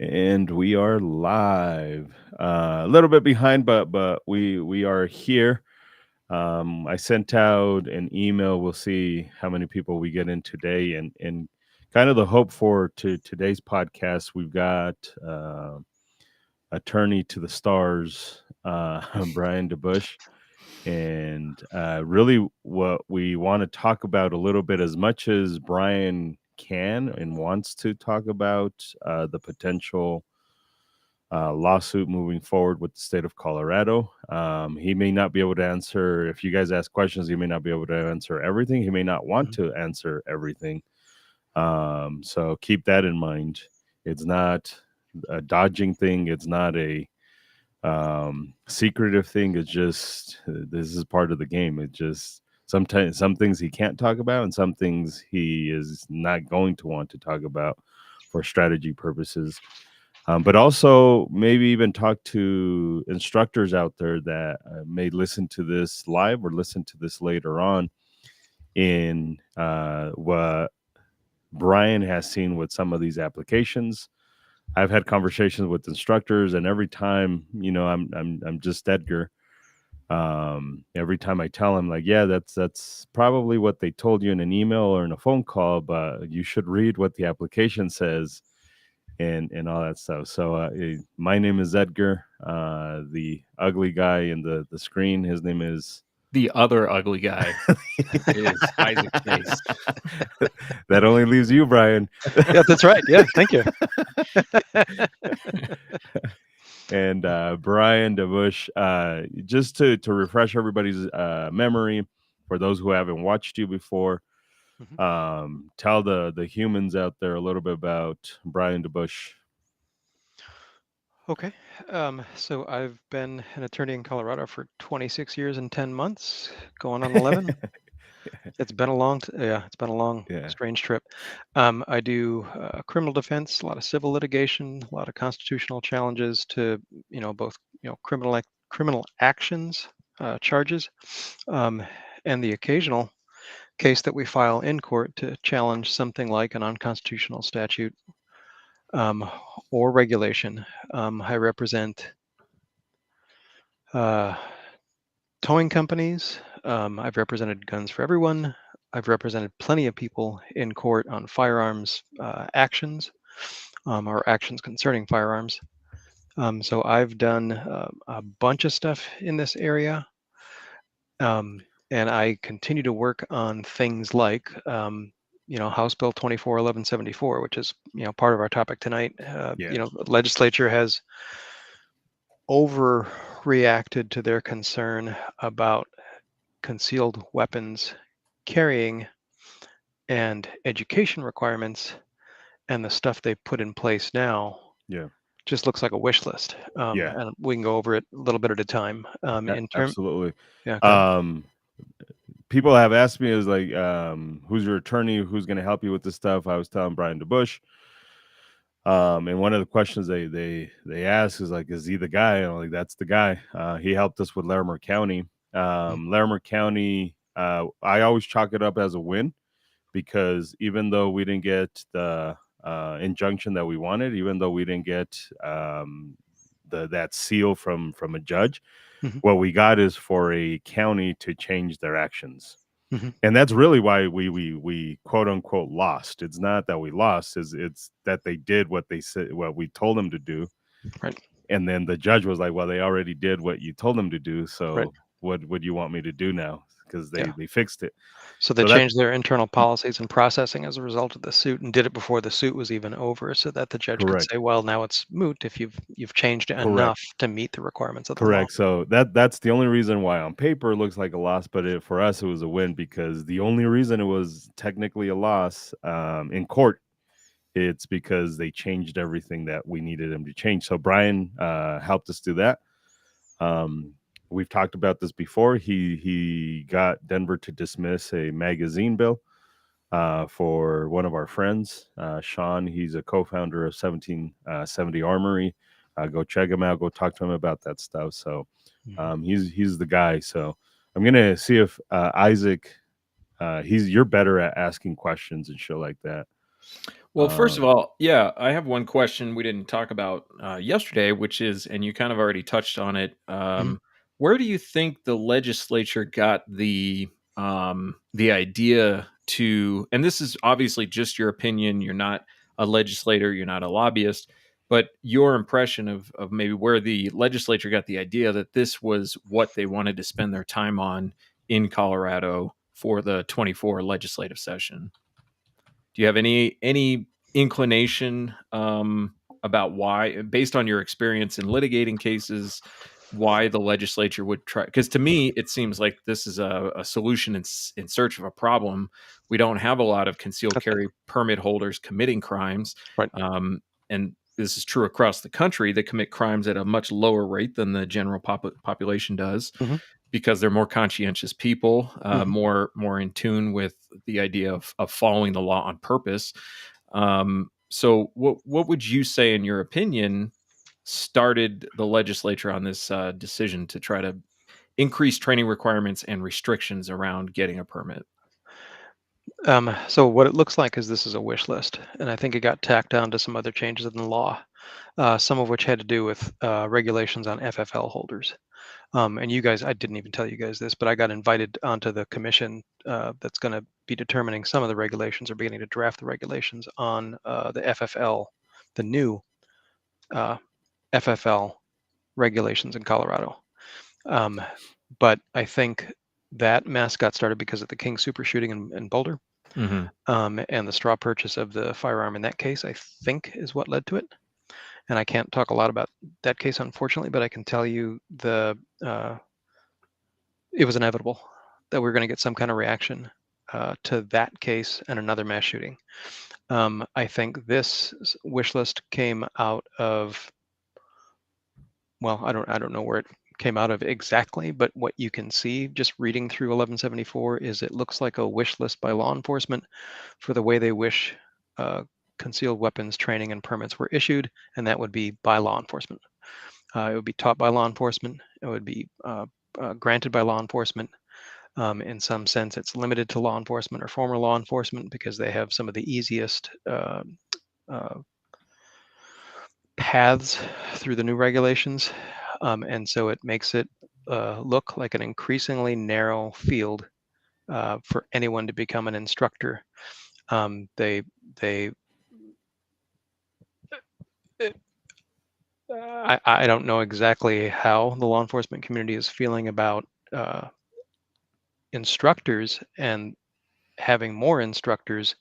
And we are live. A little bit behind, but we are here. I sent out an email. We'll see how many people we get in today, and kind of the hope for today's podcast. We've got attorney to the stars, Brian DeBauche, and really what we want to talk about a little bit, as much as Brian can and wants to talk about the potential lawsuit moving forward with the state of Colorado. He may not be able to answer, if you guys ask questions, he may not be able to answer everything. He may not want to answer everything. So keep that in mind. It's not a dodging thing. It's not a secretive thing. It's just, this is part of the game. It just, sometimes some things he can't talk about and some things he is not going to want to talk about for strategy purposes. But also maybe even talk to instructors out there that may listen to this live or listen to this later on in what Brian has seen with some of these applications. I've had conversations with instructors, and every time, I'm just Edgar. Every time I tell him, like, yeah, that's probably what they told you in an email or in a phone call, but you should read what the application says. And all that stuff. So my name is Edgar. The ugly guy in the screen, his name is the other ugly guy. Is Isaac Chase. That only leaves you, Brian. Yeah, that's right. Yeah, thank you. And Brian DeBauche, just to refresh everybody's memory, for those who haven't watched you before, tell the humans out there a little bit about Brian DeBauche. Okay. So I've been an attorney in Colorado for 26 years and 10 months, going on 11. It's been a long, strange trip. I do criminal defense, a lot of civil litigation, a lot of constitutional challenges to, both, criminal actions, charges, and the occasional case that we file in court to challenge something like an unconstitutional statute or regulation. I represent towing companies. I've represented Guns for Everyone. I've represented plenty of people in court on firearms actions or actions concerning firearms. So I've done a bunch of stuff in this area. And I continue to work on things like, House Bill 241174, which is, part of our topic tonight. The legislature has overreacted to their concern about concealed weapons carrying and education requirements, and the stuff they put in place now. Just looks like a wish list. And we can go over it a little bit at a time. Absolutely. People have asked me, is like, who's your attorney? Who's going to help you with this stuff? I was telling Brian DeBauche. And one of the questions they ask is like, is he the guy? And I'm like, that's the guy. He helped us with Larimer County. Larimer County, I always chalk it up as a win, because even though we didn't get the injunction that we wanted, even though we didn't get that seal from a judge, what we got is for a county to change their actions. And that's really why we quote unquote lost. It's not that we lost, it's that they did what they said, what we told them to do. Right. And then the judge was like, well, they already did what you told them to do. So what would you want me to do now? Because they fixed it. So they changed their internal policies and processing as a result of the suit, and did it before the suit was even over, so that the judge could say, well, now it's moot if you've changed it enough to meet the requirements of the law. So that's the only reason why on paper it looks like a loss, but for us it was a win, because the only reason it was technically a loss in court, it's because they changed everything that we needed them to change. So Brian helped us do that. We've talked about this before. He got Denver to dismiss a magazine bill for one of our friends, Sean. He's a co-founder of 1770 Armory. Go check him out. Go talk to him about that stuff. So he's the guy. So I'm gonna see if Isaac, you're better at asking questions and shit like that. Well, first of all, yeah, I have one question we didn't talk about yesterday, which is, and you kind of already touched on it. Where do you think the legislature got the idea to? And this is obviously just your opinion. You're not a legislator. You're not a lobbyist. But your impression of maybe where the legislature got the idea that this was what they wanted to spend their time on in Colorado for the 24 legislative session. Do you have any inclination about why, based on your experience in litigating cases, why the legislature would try? Because to me, it seems like this is a solution in search of a problem. We don't have a lot of concealed carry permit holders committing crimes, right? And this is true across the country. They commit crimes at a much lower rate than the general population does. Because they're more conscientious people, more in tune with the idea of following the law on purpose. So what would you say, in your opinion, started the legislature on this decision to try to increase training requirements and restrictions around getting a permit? So what it looks like is this is a wish list, and I think it got tacked on to some other changes in the law, some of which had to do with regulations on FFL holders. And you guys, I didn't even tell you guys this, but I got invited onto the commission that's going to be determining some of the regulations or beginning to draft the regulations on the FFL, the new FFL regulations in Colorado. But I think that mess got started because of the King super shooting in Boulder. And the straw purchase of the firearm in that case, I think, is what led to it. And I can't talk a lot about that case, unfortunately, but I can tell you it was inevitable that we we're going to get some kind of reaction to that case and another mass shooting. I think this wish list came out of, well, I don't know where it came out of exactly, but what you can see just reading through 1174 is it looks like a wish list by law enforcement for the way they wish concealed weapons training and permits were issued, and that would be by law enforcement. It would be taught by law enforcement. It would be granted by law enforcement. In some sense, it's limited to law enforcement or former law enforcement because they have some of the easiest paths through the new regulations. And so it makes it look like an increasingly narrow field for anyone to become an instructor. I don't know exactly how the law enforcement community is feeling about instructors and having more instructors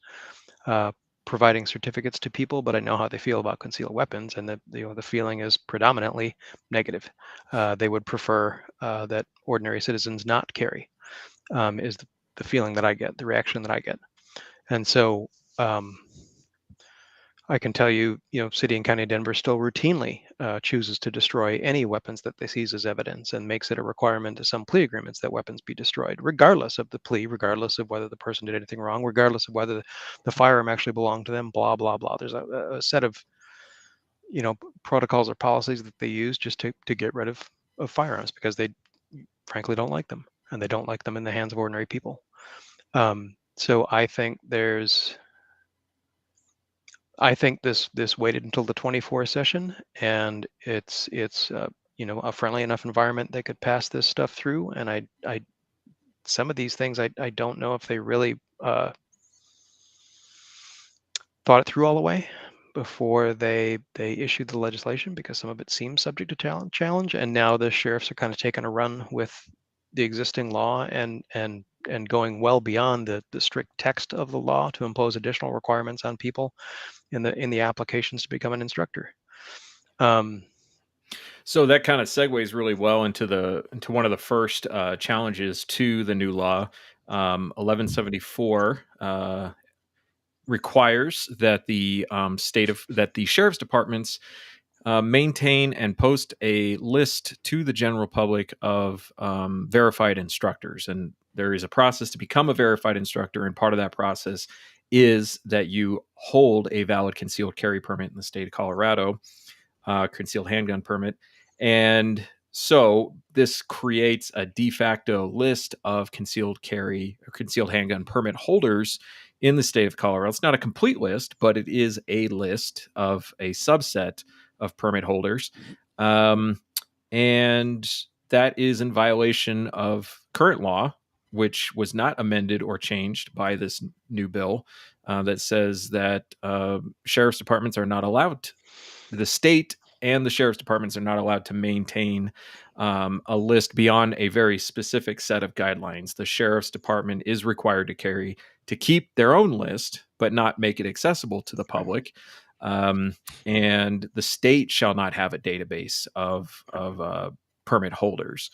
providing certificates to people, but I know how they feel about concealed weapons, and the feeling is predominantly negative. They would prefer that ordinary citizens not carry, is the feeling that I get, the reaction that I get. And so I can tell you, City and County of Denver still routinely chooses to destroy any weapons that they seize as evidence and makes it a requirement to some plea agreements that weapons be destroyed, regardless of the plea, regardless of whether the person did anything wrong, regardless of whether the firearm actually belonged to them, blah, blah, blah. There's a set of, protocols or policies that they use just to get rid of firearms because they frankly don't like them, and they don't like them in the hands of ordinary people. So I think this waited until the 24 session, and it's a friendly enough environment they could pass this stuff through. And I some of these things I don't know if they really thought it through all the way before they issued the legislation, because some of it seems subject to challenge. And now the sheriffs are kind of taking a run with the existing law and going well beyond the strict text of the law to impose additional requirements on people in the applications to become an instructor. So that kind of segues really well into one of the first challenges to the new law. 1174 requires that the sheriff's departments maintain and post a list to the general public of verified instructors. And there is a process to become a verified instructor, and part of that process is that you hold a valid concealed carry permit in the state of Colorado, concealed handgun permit. And so this creates a de facto list of concealed carry or concealed handgun permit holders in the state of Colorado. It's not a complete list, but it is a list of a subset of permit holders. And that is in violation of current law, which was not amended or changed by this new bill that says that sheriff's departments are not allowed, the state and the sheriff's departments are not allowed to maintain a list beyond a very specific set of guidelines. The sheriff's department is required to keep their own list, but not make it accessible to the public. And the state shall not have a database of permit holders.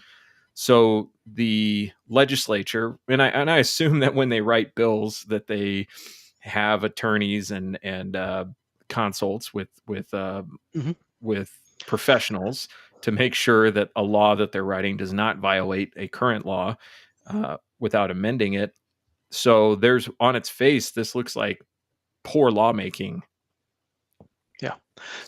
So the legislature, and I assume that when they write bills that they have attorneys and consults with professionals to make sure that a law that they're writing does not violate a current law without amending it. So there's, on its face, this looks like poor lawmaking. Yeah.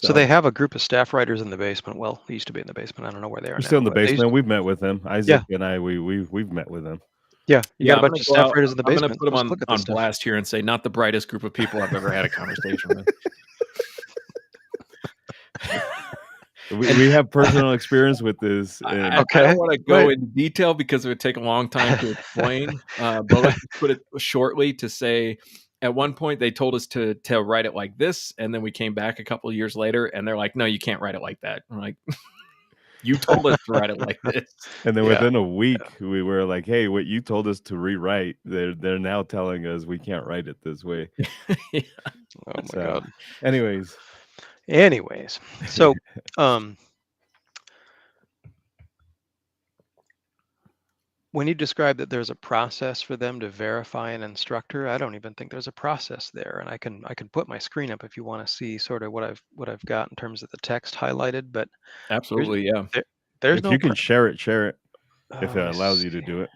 So they have a group of staff writers in the basement. Well, they used to be in the basement. I don't know where they are now. Still in the basement. We've met with them. Isaac and I, we've met with them. Yeah, you got a bunch of staff writers in the basement. I'm going to put them on blast here and say, not the brightest group of people I've ever had a conversation with. We have personal experience with this. I don't want to go into detail because it would take a long time to explain. But let's put it shortly to say, at one point they told us to write it like this, and then we came back a couple of years later, and they're like, "No, you can't write it like that." I'm like, "You told us to write it like this." And then within a week, we were like, "Hey, what you told us to rewrite, they're now telling us we can't write it this way." Oh my God. Anyways, so when you describe that there's a process for them to verify an instructor, I don't even think there's a process there. And I can put my screen up if you want to see sort of what I've got in terms of the text highlighted. But absolutely, there's if no. You can share it if it allows you to do it.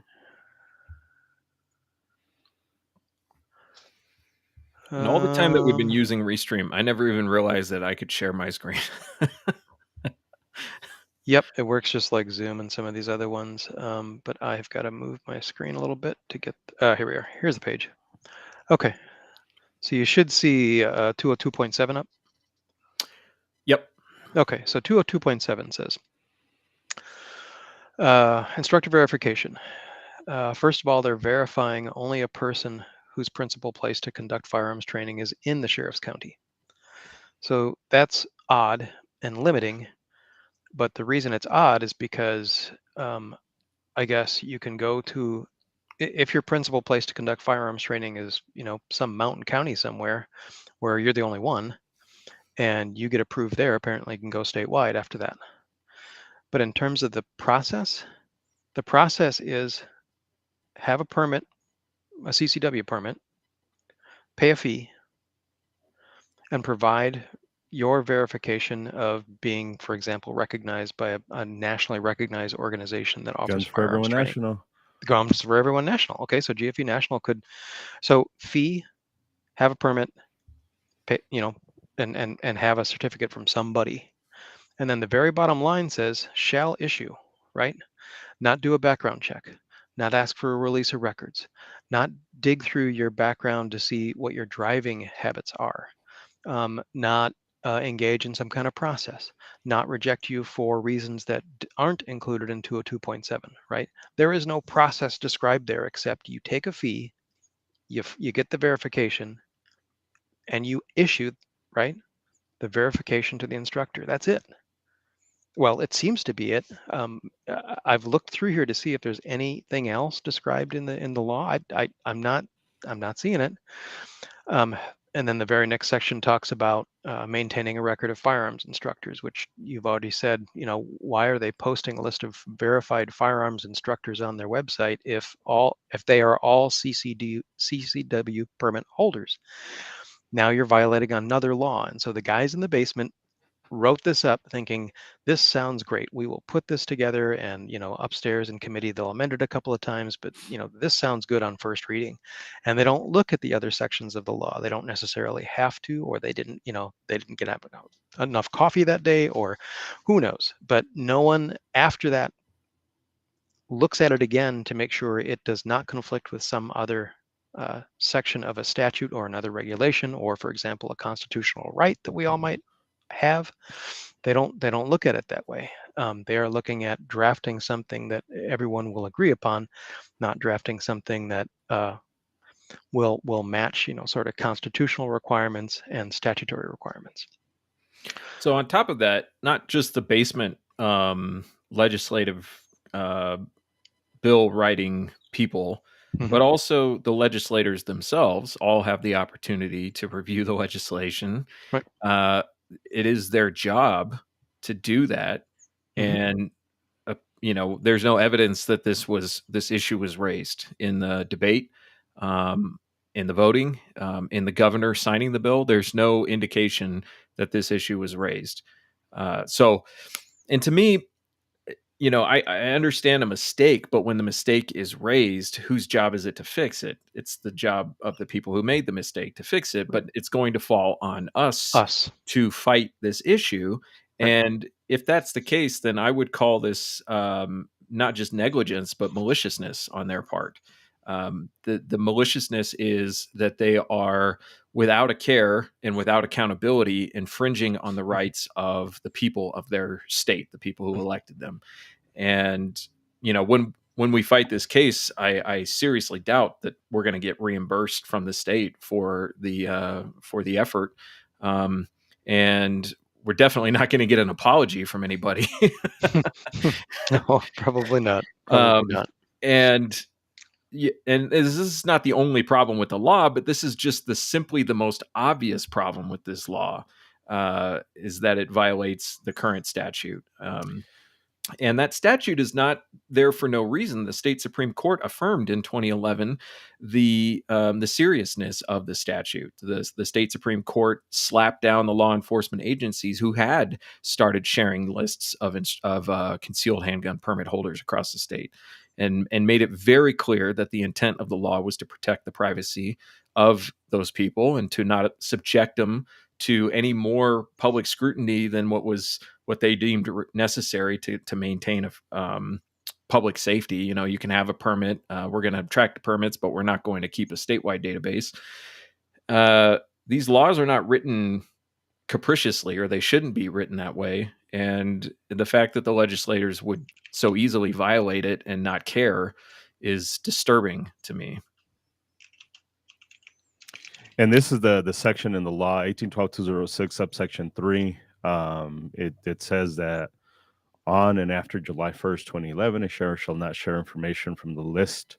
And all the time that we've been using Restream, I never even realized that I could share my screen. Yep, it works just like Zoom and some of these other ones. But I've got to move my screen a little bit to get. Here we are. Here's the page. Okay, so you should see 202.7 up. Yep. Okay, so 202.7 says instructor verification. First of all, they're verifying only a person whose principal place to conduct firearms training is in the sheriff's county. So that's odd and limiting, but the reason it's odd is because I guess you can go to, if your principal place to conduct firearms training is, some mountain county somewhere where you're the only one and you get approved there, apparently you can go statewide after that. But in terms of the process is have a permit, a CCW permit, pay a fee, and provide your verification of being, for example, recognized by a nationally recognized organization that offers Guns for Everyone training. National. Guns for Everyone National. Okay, so GFE National could, so fee, have a permit, pay, and have a certificate from somebody. And then the very bottom line says, shall issue, right? Not do a background check, not ask for a release of records, not dig through your background to see what your driving habits are, not engage in some kind of process, not reject you for reasons that aren't included in 202.7, right? There is no process described there except you take a fee, you get the verification, and you issue, right, the verification to the instructor. That's it. Well, it seems to be it. I've looked through here to see if there's anything else described in the law. I'm not seeing it. And then the very next section talks about maintaining a record of firearms instructors, which you've already said. Why are they posting a list of verified firearms instructors on their website if they are all CCW permit holders? Now you're violating another law, and so the guys in the basement wrote this up thinking, this sounds great. We will put this together, and upstairs in committee they'll amend it a couple of times, but this sounds good on first reading. And they don't look at the other sections of the law. They don't necessarily have to, or they didn't get enough coffee that day, or who knows. But no one after that looks at it again to make sure it does not conflict with some other section of a statute or another regulation, or for example, a constitutional right that we all might have, they don't look at it that way. They are looking at drafting something that everyone will agree upon, not drafting something that will match, sort of constitutional requirements and statutory requirements. So on top of that, not just the basement legislative bill writing people, but also the legislators themselves all have the opportunity to review the legislation. Right. It is their job to do that. And there's no evidence that this issue was raised in the debate, in the voting, in the governor signing the bill. There's no indication that this issue was raised. And to me, I understand a mistake, but when the mistake is raised, whose job is it to fix it? It's the job of the people who made the mistake to fix it, but it's going to fall on us to fight this issue. Right. And if that's the case, then I would call this not just negligence, but maliciousness on their part. The maliciousness is that they are, without a care and without accountability, infringing on the rights of the people of their state, the people who elected them. And when we fight this case, I seriously doubt that we're going to get reimbursed from the state for the effort, and we're definitely not going to get an apology from anybody. No, probably not. Probably not. And this is not the only problem with the law, but this is just simply the most obvious problem with this law, is that it violates the current statute. And that statute is not there for no reason. The state Supreme Court affirmed in 2011 the seriousness of the statute. The state Supreme Court slapped down the law enforcement agencies who had started sharing lists of concealed handgun permit holders across the state, and made it very clear that the intent of the law was to protect the privacy of those people and to not subject them to any more public scrutiny than what they deemed necessary to maintain public safety. You can have a permit. We're going to track the permits, but we're not going to keep a statewide database. These laws are not written capriciously, or they shouldn't be written that way. And the fact that the legislators would so easily violate it and not care is disturbing to me. And this is the section in the law, 1812-206, subsection 3. It says that on and after July 1st, 2011, a sheriff shall not share information from the list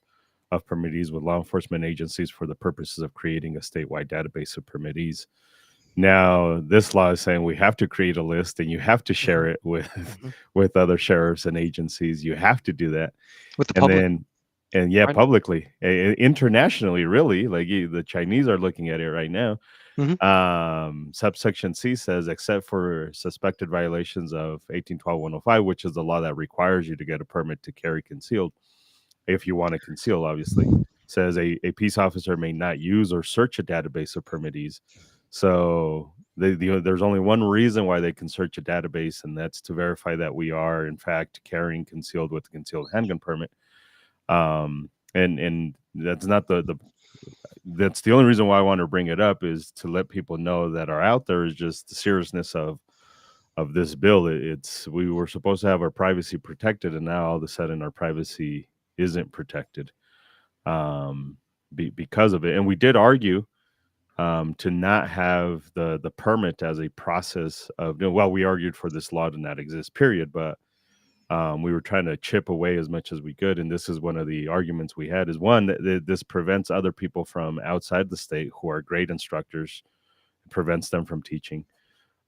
of permittees with law enforcement agencies for the purposes of creating a statewide database of permittees. Now, this law is saying we have to create a list and you have to share it with other sheriffs and agencies. You have to do that. With the public. Right. Publicly, internationally, really, like the Chinese are looking at it right now. Subsection C says, except for suspected violations of 1812-105, which is the law that requires you to get a permit to carry concealed, if you want to conceal, obviously, says a peace officer may not use or search a database of permittees. So there's only one reason why they can search a database, and that's to verify that we are, in fact, carrying concealed with a concealed handgun permit. And that's not that's the only reason why I want to bring it up, is to let people know that are out there is just the seriousness of this bill. We were supposed to have our privacy protected, and now all of a sudden our privacy isn't protected because of it. And we did argue to not have the permit as a process of, we argued for this law to not exist, period, but we were trying to chip away as much as we could. And this is one of the arguments we had, is one, that this prevents other people from outside the state who are great instructors, prevents them from teaching.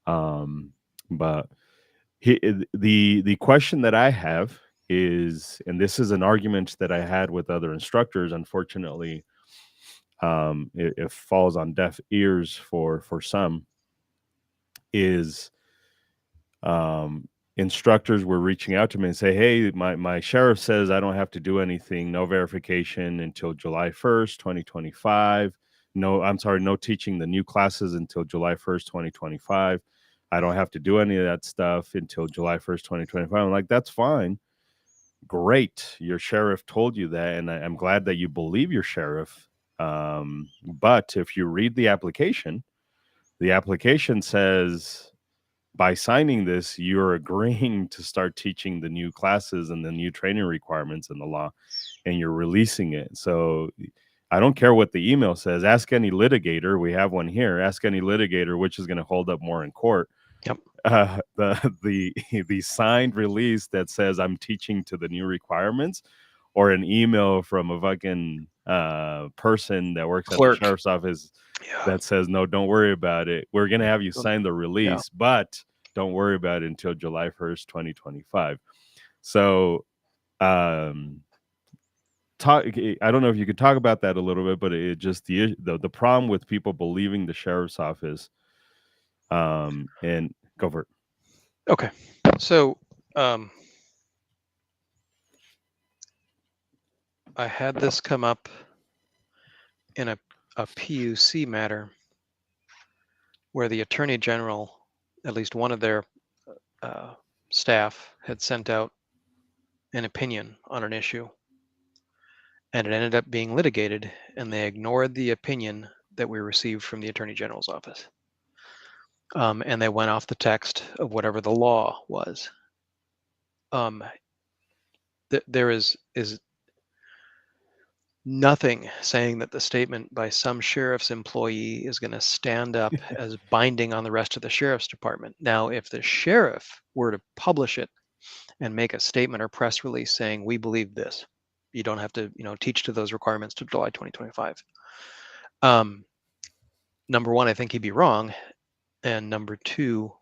But the question that I have is, and this is an argument that I had with other instructors, unfortunately, it falls on deaf ears for some, is instructors were reaching out to me and say, hey, my sheriff says I don't have to do anything, no verification until July 1st, 2025. No teaching the new classes until July 1st, 2025. I don't have to do any of that stuff until July 1st, 2025. I'm like, that's fine. Great. Your sheriff told you that. And I'm glad that you believe your sheriff But if you read the application says, by signing this, you're agreeing to start teaching the new classes and the new training requirements in the law, and you're releasing it. So I don't care what the email says. Ask any litigator. We have one here. Ask any litigator which is going to hold up more in court. Yep. The signed release that says I'm teaching to the new requirements, or an email from a fucking person that works at the sheriff's office that says, no, don't worry about it. We're going to have you sign the release, but don't worry about it until July 1st, 2025. So I don't know if you could talk about that a little bit, but it just the problem with people believing the sheriff's office, and go for it. Okay. So I had this come up in a PUC matter where the Attorney General, at least one of their staff, had sent out an opinion on an issue, and it ended up being litigated, and they ignored the opinion that we received from the Attorney General's office. And they went off the text of whatever the law was. There is nothing saying that the statement by some sheriff's employee is going to stand up as binding on the rest of the sheriff's department. Now, if the sheriff were to publish it and make a statement or press release saying, we believe this, you don't have to, teach to those requirements to July 2025. Number one, I think he'd be wrong. And number two,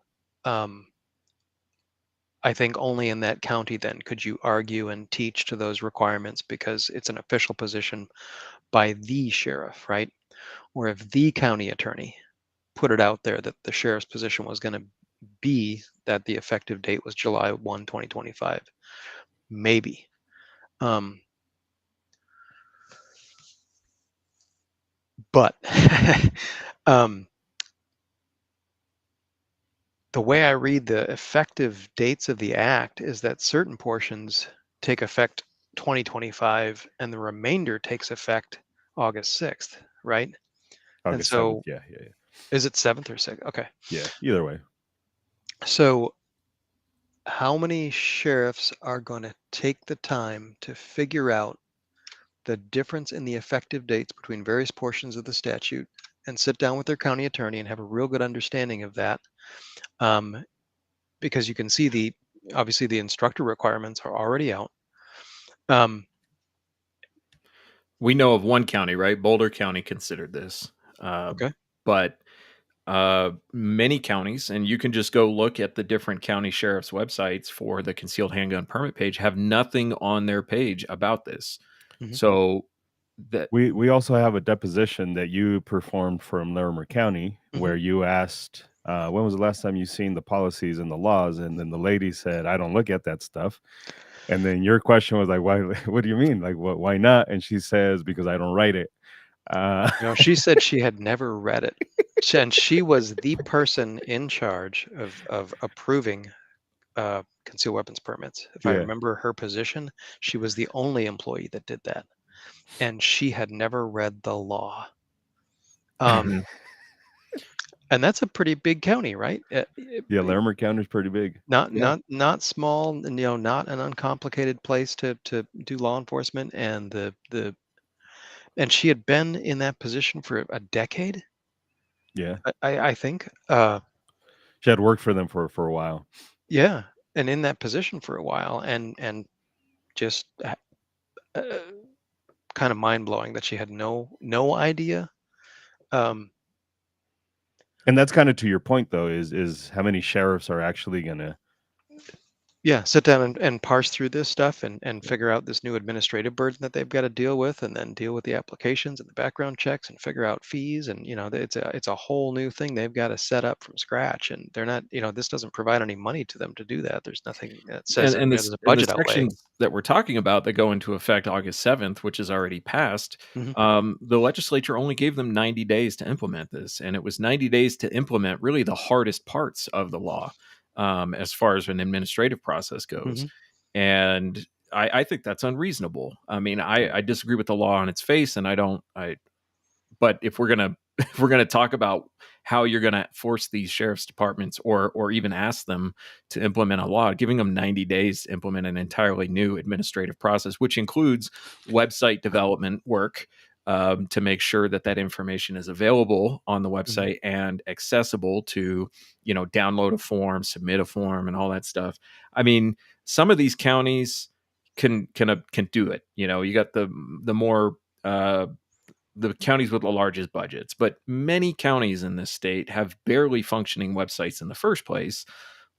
I think only in that county then could you argue and teach to those requirements, because it's an official position by the sheriff, right? Or if the county attorney put it out there that the sheriff's position was going to be that the effective date was July 1, 2025, maybe. But the way I read the effective dates of the act is that certain portions take effect 2025 and the remainder takes effect August 6th, right? August and so 7th, yeah. Is it 7th or 6th? Okay. Yeah, either way. So how many sheriffs are going to take the time to figure out the difference in the effective dates between various portions of the statute and sit down with their county attorney and have a real good understanding of that? Because you can see obviously the instructor requirements are already out. We know of one county, right? Boulder County considered this. Okay. But many counties, and you can just go look at the different county sheriff's websites for the concealed handgun permit page, have nothing on their page about this. Mm-hmm. So that we also have a deposition that you performed from Larimer County, mm-hmm. where you asked, when was the last time you seen the policies and the laws? And then the lady said, I don't look at that stuff. And then your question was like, why? What do you mean? Like, what? Why not? And she says, because I don't write it. She said she had never read it, and she was the person in charge of approving concealed weapons permits. If I remember her position, she was the only employee that did that, and she had never read the law. And that's a pretty big county, right? Yeah, Larimer County is pretty big. Not small, and not an uncomplicated place to do law enforcement. And and she had been in that position for a decade. Yeah, I think she had worked for them for a while. Yeah, and in that position for a while, and just kind of mind blowing that she had no idea. And that's kind of to your point, though, is how many sheriffs are actually going to sit down and parse through this stuff and figure out this new administrative burden that they've got to deal with, and then deal with the applications and the background checks and figure out fees. And it's a whole new thing they've got to set up from scratch, and they're not, this doesn't provide any money to them to do that. There's nothing that says there's a budget outlay that we're talking about that go into effect August 7th, which is already passed. Mm-hmm. The legislature only gave them 90 days to implement this, and it was 90 days to implement really the hardest parts of the law. As far as an administrative process goes. Mm-hmm. And I think that's unreasonable. I mean, I disagree with the law on its face, and I But if we're gonna talk about how you're gonna force these sheriff's departments or even ask them to implement a law, giving them 90 days to implement an entirely new administrative process, which includes website development work, to make sure that information is available on the website and accessible to, download a form, submit a form, and all that stuff. I mean, some of these counties can do it. You got the more the counties with the largest budgets, but many counties in this state have barely functioning websites in the first place,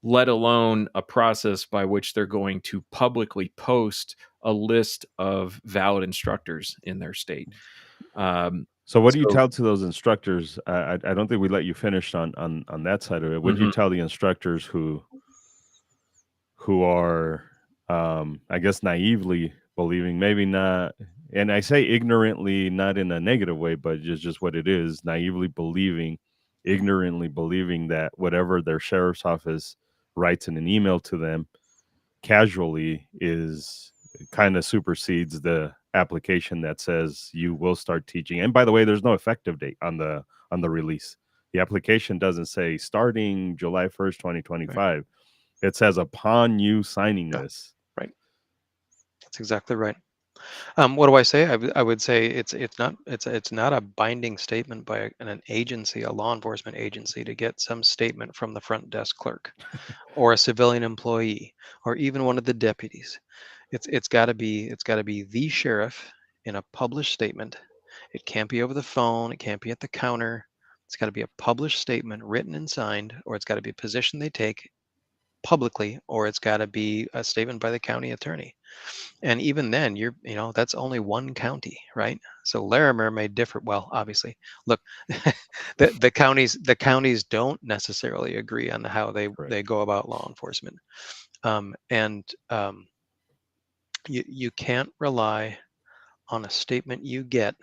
let alone a process by which they're going to publicly post a list of valid instructors in their state. So what do you tell to those instructors? I don't think we let you finish on that side of it. What do you tell the instructors who are, I guess, naively believing, maybe not, and I say ignorantly, not in a negative way, but just what it is, naively believing, ignorantly believing that whatever their sheriff's office writes in an email to them casually is kind of supersedes the application that says you will start teaching. And by the way, there's no effective date on the release. The application doesn't say starting July 1st, 2025. Right. It says upon you signing this. Right. That's exactly right. What do I say? I would say it's not a binding statement by an agency, a law enforcement agency, to get some statement from the front desk clerk or a civilian employee or even one of the deputies. It's got to be the sheriff in a published statement. It can't be over the phone. It can't be at the counter. It's got to be a published statement, written and signed, or it's got to be a position they take publicly, or it's got to be a statement by the county attorney. And even then, that's only one county, right? So Larimer may differ. Well, obviously, look, the counties don't necessarily agree on how they go about law enforcement, you can't rely on a statement you get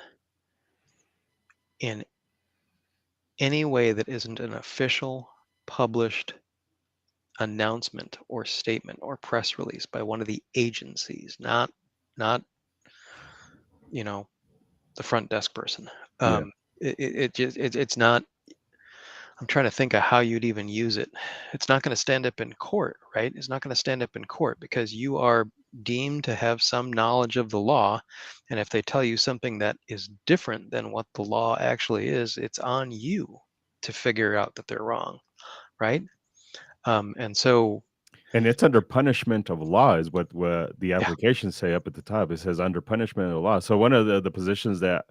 in any way that isn't an official published announcement or statement or press release by one of the agencies, not the front desk person. It's not. I'm trying to think of how you'd even use it. It's not going to stand up in court, right? It's not going to stand up in court because you are deemed to have some knowledge of the law, and if they tell you something that is different than what the law actually is, it's on you to figure out that they're wrong, right? And it's under punishment of law is what the applications say up at the top. It says under punishment of law. So one of the positions that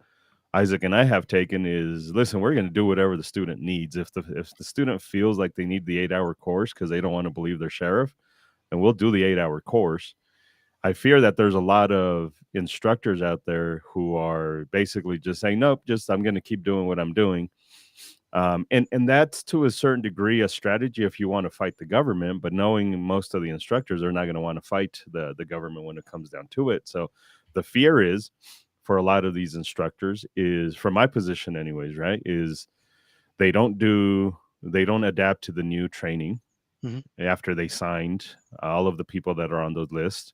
Isaac and I have taken is, listen, we're going to do whatever the student needs. If the student feels like they need the 8-hour course because they don't want to believe their sheriff, then we'll do the 8-hour course. I fear that there's a lot of instructors out there who are basically just saying, nope, I'm going to keep doing what I'm doing. And that's to a certain degree a strategy if you want to fight the government, but knowing most of the instructors are not going to want to fight the government when it comes down to it. So the fear is for a lot of these instructors is, from my position anyways, right, is they don't adapt to the new training after they signed all of the people that are on those lists.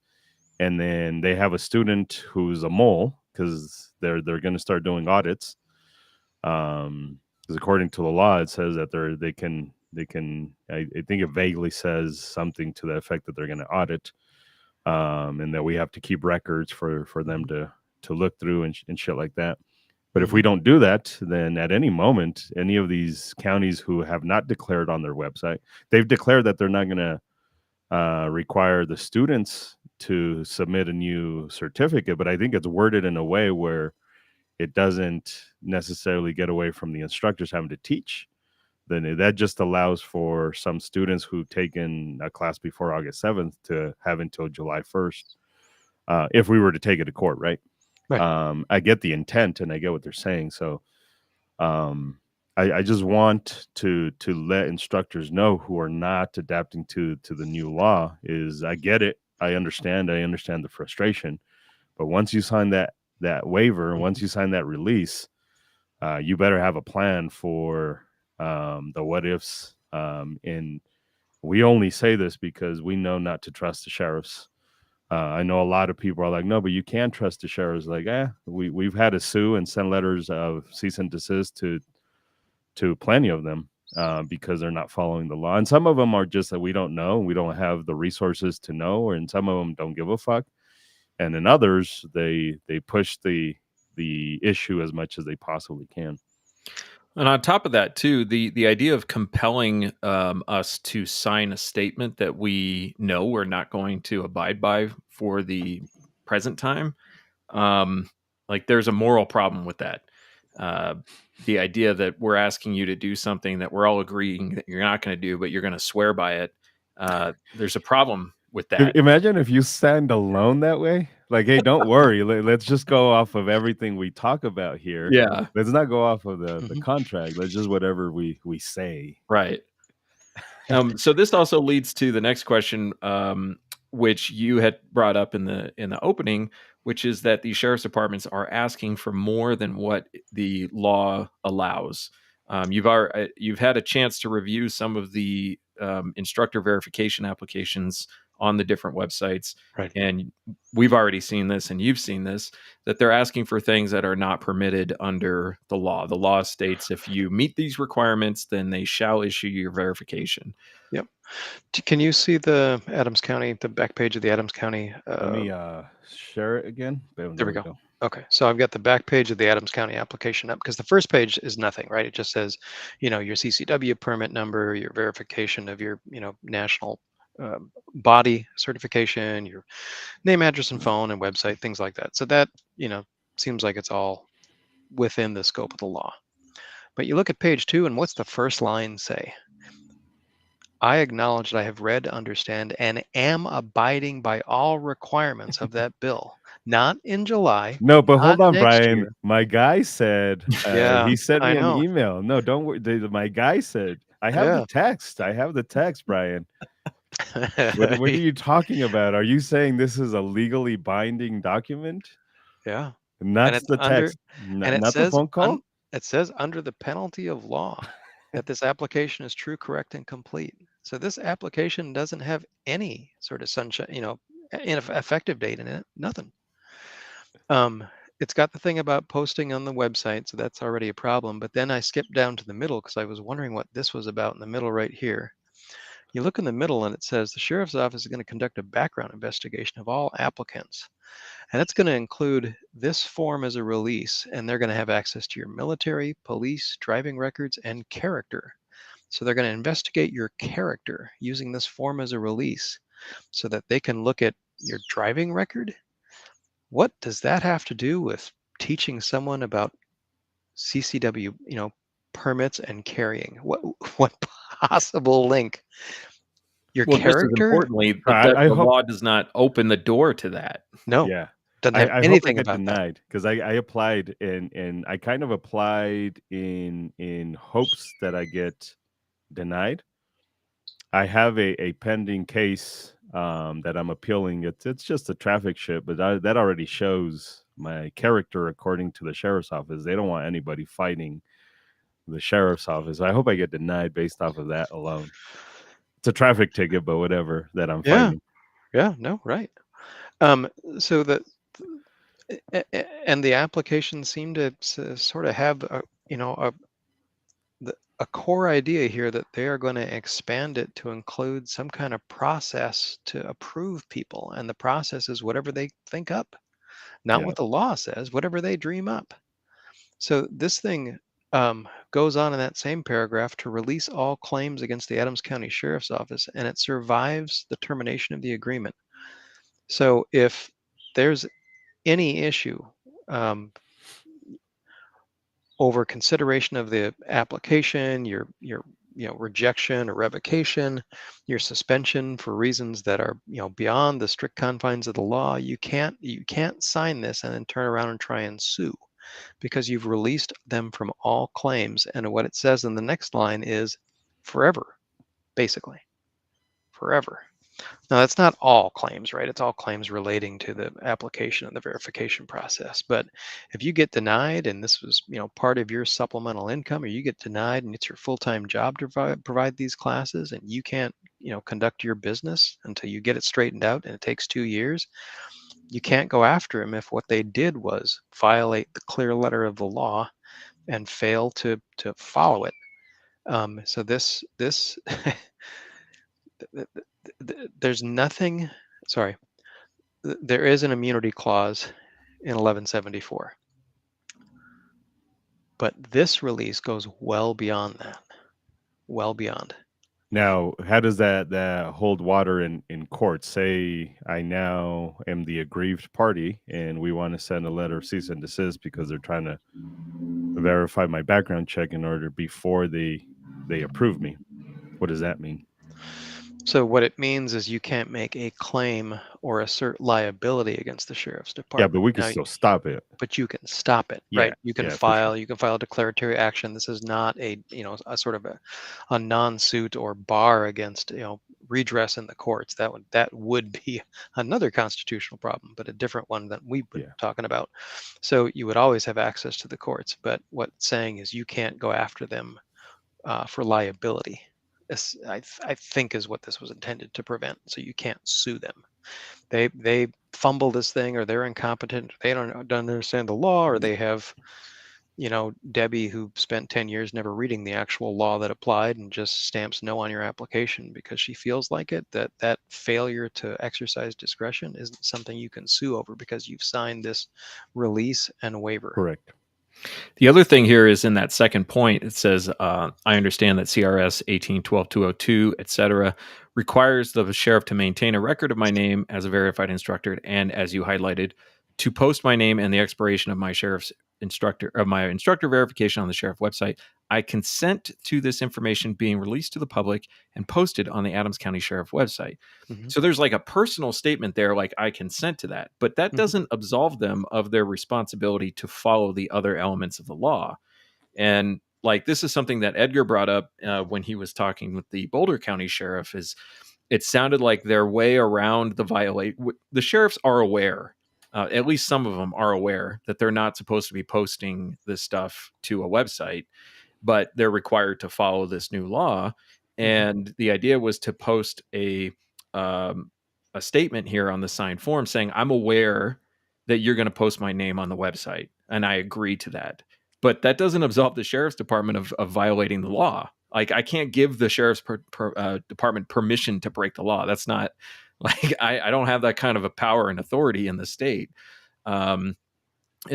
And then they have a student who's a mole because they're going to start doing audits. Because according to the law, it says that they can. I think it vaguely says something to the effect that they're going to audit, and that we have to keep records for them to look through and shit like that. But if we don't do that, then at any moment, any of these counties who have not declared on their website, they've declared that they're not going to require the students to submit a new certificate. But I think it's worded in a way where it doesn't necessarily get away from the instructors having to teach. Then that just allows for some students who've taken a class before August 7th to have until July 1st. If we were to take it to court, right? I get the intent and I get what they're saying. So I just want to let instructors know who are not adapting to the new law is, I get it. I understand the frustration. But once you sign that waiver, once you sign that release, you better have a plan for the what ifs. And we only say this because we know not to trust the sheriffs. I know a lot of people are like, no, but you can trust the sheriffs. Like, we've had to sue and send letters of cease and desist to plenty of them because they're not following the law. And some of them are just that we don't know, we don't have the resources to know, and some of them don't give a fuck. And in others, they push the issue as much as they possibly can. And on top of that, too, the idea of compelling us to sign a statement that we know we're not going to abide by for the present time, like there's a moral problem with that. The idea that we're asking you to do something that we're all agreeing that you're not going to do, but you're going to swear by it. There's a problem with that. Imagine if you signed a loan that way. Like, hey, don't worry. Let's just go off of everything we talk about here. Yeah. Let's not go off of the contract. Let's just whatever we say. Right. So this also leads to the next question, which you had brought up in the opening, which is that the sheriff's departments are asking for more than what the law allows. You've had a chance to review some of the instructor verification applications on the different websites, right? And we've already seen this, and you've seen this, that they're asking for things that are not permitted under the law. The law states if you meet these requirements, then they shall issue your verification. Yep. Can you see the Adams County, the back page of the Adams County? Let me share it again. There we go. Okay, so I've got the back page of the Adams County application up because the first page is nothing, right? It just says, your CCW permit number, your verification of your, national body certification, your name, address, and phone, and website, things like that. So that, seems like it's all within the scope of the law. But you look at page 2, and what's the first line say? I acknowledge that I have read, understand, and am abiding by all requirements of that bill. Not in July. No, but hold on, next Brian. year. My guy said, Yeah, he sent I me an know. email. No, don't worry. My guy said, I have the text. I have the text, Brian. What are you talking about? Are you saying this is a legally binding document? Yeah. Not the text. Not the phone call? It says under the penalty of law that this application is true, correct, and complete. So this application doesn't have any sort of sunshine, effective date in it. Nothing. It's got the thing about posting on the website, so that's already a problem. But then I skipped down to the middle because I was wondering what this was about in the middle right here. You look in the middle and it says the sheriff's office is going to conduct a background investigation of all applicants. And it's going to include this form as a release, and they're going to have access to your military, police, driving records, and character. So they're going to investigate your character using this form as a release so that they can look at your driving record. What does that have to do with teaching someone about CCW, permits and carrying? What possible link? Your character? Just as importantly, the law does not open the door to that. No. Yeah. Doesn't have I anything hope I get about denied because I applied and I kind of applied in hopes that I get denied. I have a pending case that I'm appealing. It's just a traffic shit, but that already shows my character according to the sheriff's office. They don't want anybody fighting the sheriff's office. I hope I get denied based off of that alone. It's a traffic ticket, but whatever that I'm fighting. Yeah, no, right. So the application seemed to sort of have a core idea here that they are going to expand it to include some kind of process to approve people, and the process is whatever they think up, not what the law says, whatever they dream up. So this thing goes on in that same paragraph to release all claims against the Adams County Sheriff's Office, and it survives the termination of the agreement. So if there's any issue over consideration of the application, your rejection or revocation, your suspension for reasons that are beyond the strict confines of the law, you can't sign this and then turn around and try and sue, because you've released them from all claims. And what it says in the next line is forever, basically, forever. Now, that's not all claims, right? It's all claims relating to the application and the verification process. But if you get denied and this was, part of your supplemental income, or you get denied and it's your full-time job to provide these classes and you can't conduct your business until you get it straightened out, and it takes 2 years, you can't go after them if what they did was violate the clear letter of the law and fail to follow it. So this there's nothing. Sorry, there is an immunity clause in 1174, but this release goes well beyond that. Well beyond. Now, how does that hold water in court? Say I now am the aggrieved party, and we want to send a letter of cease and desist because they're trying to verify my background check in order before they approve me. What does that mean? So what it means is you can't make a claim or assert liability against the sheriff's Yeah, department. but we can Now, still stop it. but you can stop it, Yeah, right? You can yeah, for sure. file a declaratory action. This is not a sort of a non-suit or bar against, redress in the courts. That would be another constitutional problem, but a different one than we've been Yeah. talking about. So you would always have access to the courts, but what it's saying is you can't go after them for liability. This, I think, is what this was intended to prevent. So you can't sue them. They fumble this thing, or they're incompetent. They don't understand the law, or they have, Debbie, who spent 10 years never reading the actual law that applied and just stamps no on your application because she feels like it. That failure to exercise discretion isn't something you can sue over because you've signed this release and waiver. Correct. The other thing here is in that second point, it says, I understand that CRS 18-12-202, et cetera, requires the sheriff to maintain a record of my name as a verified instructor, and as you highlighted, to post my name and the expiration of my instructor verification on the sheriff website. I consent to this information being released to the public and posted on the Adams County Sheriff website. Mhm. So there's like a personal statement there, like I consent to that, but that doesn't absolve them of their responsibility to follow the other elements of the law. And like, this is something that Edgar brought up when he was talking with the Boulder County Sheriff. Is it sounded like their way around the sheriffs are aware, at least some of them are aware, that they're not supposed to be posting this stuff to a website, but they're required to follow this new law. And the idea was to post a statement here on the signed form saying, I'm aware that you're going to post my name on the website, and I agree to that. But that doesn't absolve the sheriff's department of violating the law. Like, I can't give the sheriff's department permission to break the law. That's not like, I don't have that kind of a power and authority in the state. And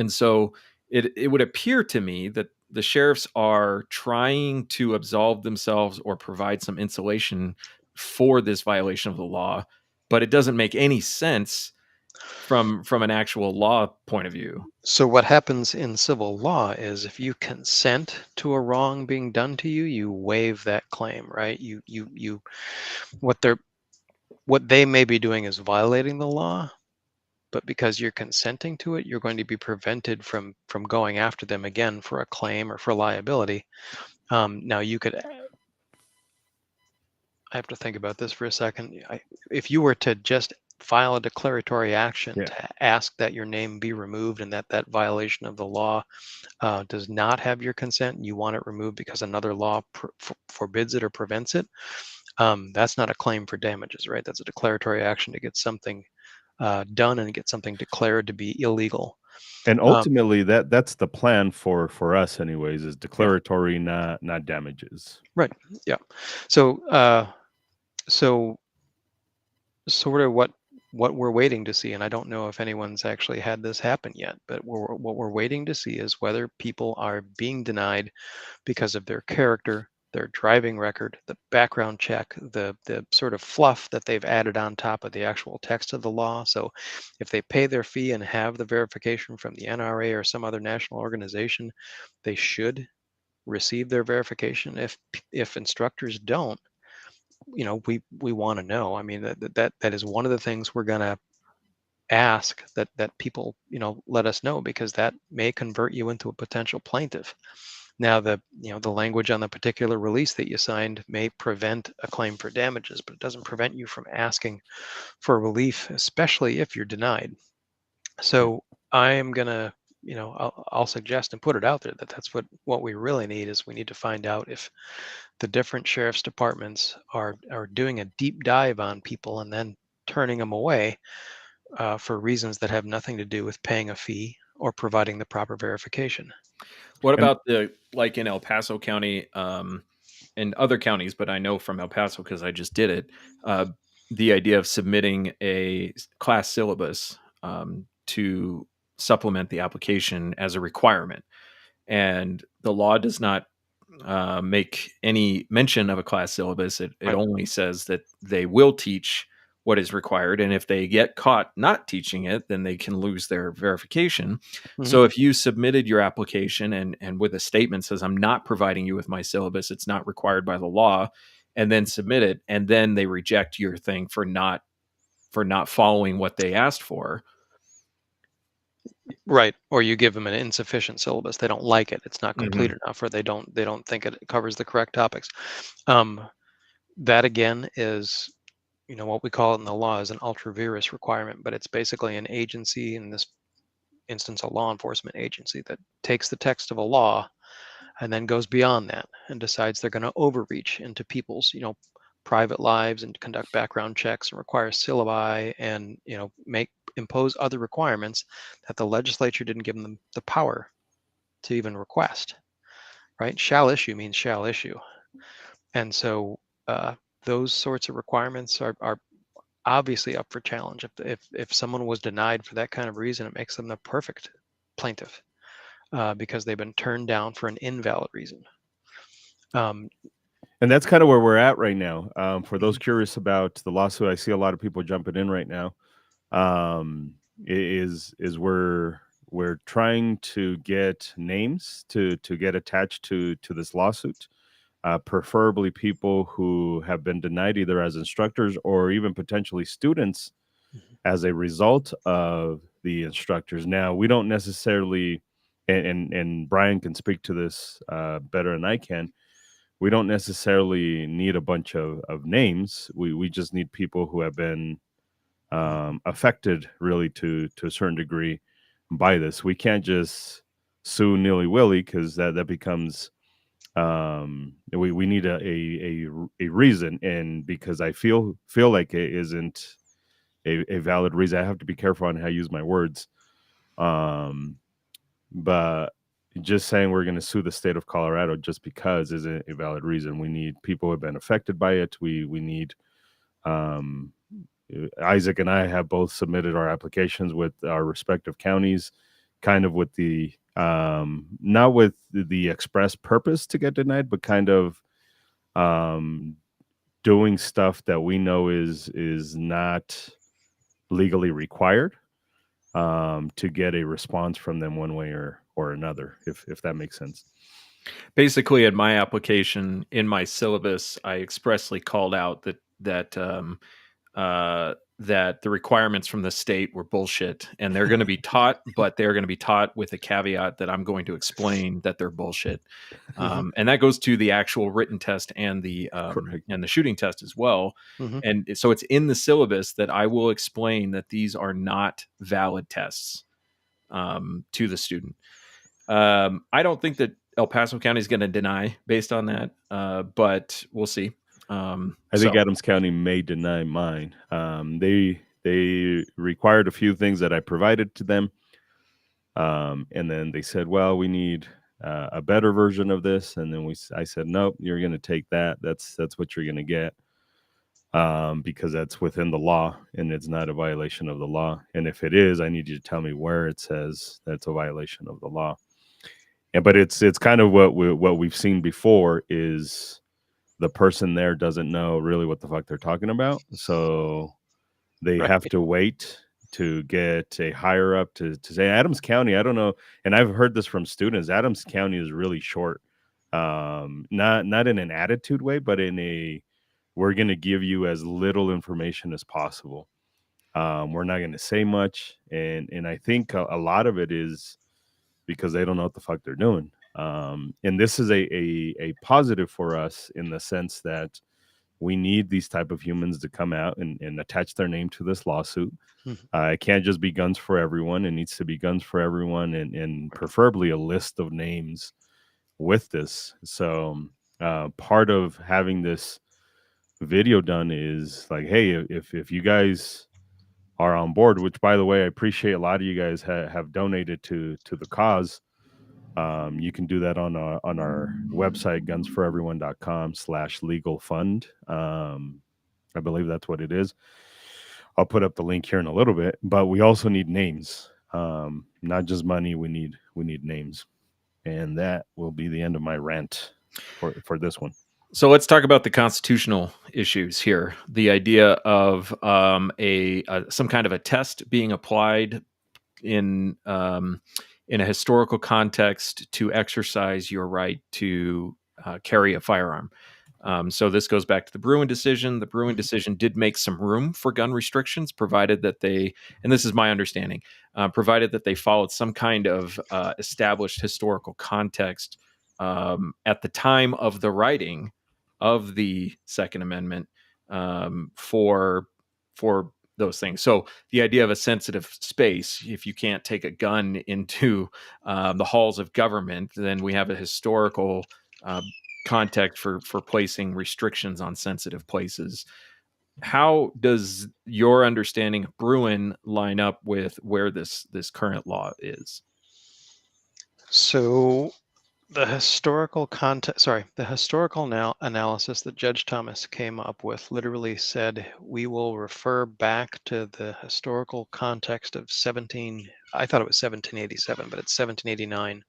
so it would appear to me that the sheriffs are trying to absolve themselves or provide some insulation for this violation of the law, but it doesn't make any sense from an actual law point of view. So what happens in civil law is if you consent to a wrong being done to you, you waive that claim, right? You what they may be doing is violating the law, but because you're consenting to it, you're going to be prevented from going after them again for a claim or for liability. Now you could, I have to think about this for a second. If you were to just file a declaratory action to ask that your name be removed and that violation of the law does not have your consent, and you want it removed because another law forbids it or prevents it, that's not a claim for damages, right? That's a declaratory action to get something done and get something declared to be illegal. And ultimately, that's the plan for us, anyways, is declaratory, not damages. Right. Yeah. So so sort of what we're waiting to see, and I don't know if anyone's actually had this happen yet, but what we're waiting to see is whether people are being denied because of their character, their driving record, the background check, the sort of fluff that they've added on top of the actual text of the law. So if they pay their fee and have the verification from the NRA or some other national organization, they should receive their verification. If instructors don't, we want to know. I mean, that is one of the things we're going to ask that people let us know, because that may convert you into a potential plaintiff. Now, the language on the particular release that you signed may prevent a claim for damages, but it doesn't prevent you from asking for relief, especially if you're denied. So I am going to I'll suggest and put it out there that that's what we really need is we need to find out if the different sheriff's departments are doing a deep dive on people and then turning them away for reasons that have nothing to do with paying a fee or providing the proper verification. What about like in El Paso County, and other counties, but I know from El Paso because I just did it, the idea of submitting a class syllabus to supplement the application as a requirement. And the law does not make any mention of a class syllabus. It Right. only says that they will teach what is required. And if they get caught not teaching it, then they can lose their verification. Mhm. So if you submitted your application and with a statement says, I'm not providing you with my syllabus, it's not required by the law, and then submit it, and then they reject your thing for not following what they asked for. Right. Or you give them an insufficient syllabus. They don't like it. It's not complete Mhm. enough, or they don't think it covers the correct topics. That again is, what we call it in the law is an ultra vires requirement, but it's basically an agency, in this instance, a law enforcement agency, that takes the text of a law and then goes beyond that and decides they're going to overreach into people's, private lives and conduct background checks and require syllabi and, impose other requirements that the legislature didn't give them the power to even request. Right? Shall issue means shall issue. And so those sorts of requirements are obviously up for challenge. If someone was denied for that kind of reason, it makes them the perfect plaintiff because they've been turned down for an invalid reason. And that's kind of where we're at right now. For those curious about the lawsuit, I see a lot of people jumping in right now. Is we're trying to get names to get attached to this lawsuit, preferably people who have been denied either as instructors or even potentially students as a result of the instructors. Now, we don't necessarily, and Brian can speak to this better than I can. We don't necessarily need a bunch of names. We just need people who have been affected really to a certain degree by this. We can't just sue nilly willy because that becomes we need a reason, and because I feel like it isn't a valid reason. I have to be careful on how I use my words. But just saying we're going to sue the state of Colorado just because isn't a valid reason. We need people who have been affected by it. We need Isaac and I have both submitted our applications with our respective counties, kind of with the not with the express purpose to get denied, but kind of doing stuff that we know is not legally required to get a response from them one way or another, if that makes sense. Basically, in my application, in my syllabus, I expressly called out that the requirements from the state were bullshit, and they're going to be taught, but they're going to be taught with a caveat that I'm going to explain that they're bullshit. And that goes to the actual written test and the shooting test as well. Mm-hmm. And so it's in the syllabus that I will explain that these are not valid tests to the student. I don't think that El Paso County is going to deny based on that, but we'll see. I think Adams County may deny mine. They required a few things that I provided to them, and then they said, "Well, we need a better version of this." And then I said, "Nope, you're going to take that. That's what you're going to get, because that's within the law and it's not a violation of the law. And if it is, I need you to tell me where it says that's a violation of the law." But it's kind of what we've seen before is the person there doesn't know really what the fuck they're talking about. So they have to wait to get a higher up to say Adams County. I don't know. And I've heard this from students. Adams County is really short. Not in an attitude way, but in a, we're going to give you as little information as possible. We're not going to say much. And I think a lot of it is because they don't know what the fuck they're doing. And this is a positive for us in the sense that we need these type of humans to come out and attach their name to this lawsuit. Mm-hmm. It can't just be Guns for Everyone. It needs to be Guns for Everyone, and preferably a list of names with this. So part of having this video done is like, hey, if you guys are on board, which by the way, I appreciate a lot of you guys have donated to the cause. You can do that on our website, gunsforeveryone.com/legal fund. I believe that's what it is. I'll put up the link here in a little bit, but we also need names. Not just money. We need names. And that will be the end of my rant for this one. So let's talk about the constitutional issues here. The idea of some kind of a test being applied in a historical context to exercise your right to carry a firearm. So this goes back to the Bruen decision. The Bruen decision did make some room for gun restrictions, provided that they, and this is my understanding, provided that they followed some kind of established historical context at the time of the writing of the Second Amendment for those things. So the idea of a sensitive space, if you can't take a gun into the halls of government, then we have a historical context for placing restrictions on sensitive places. How does your understanding of Bruen line up with where this current law is? So the historical analysis that Judge Thomas came up with literally said we will refer back to the historical context of I thought it was 1787, but it's 1789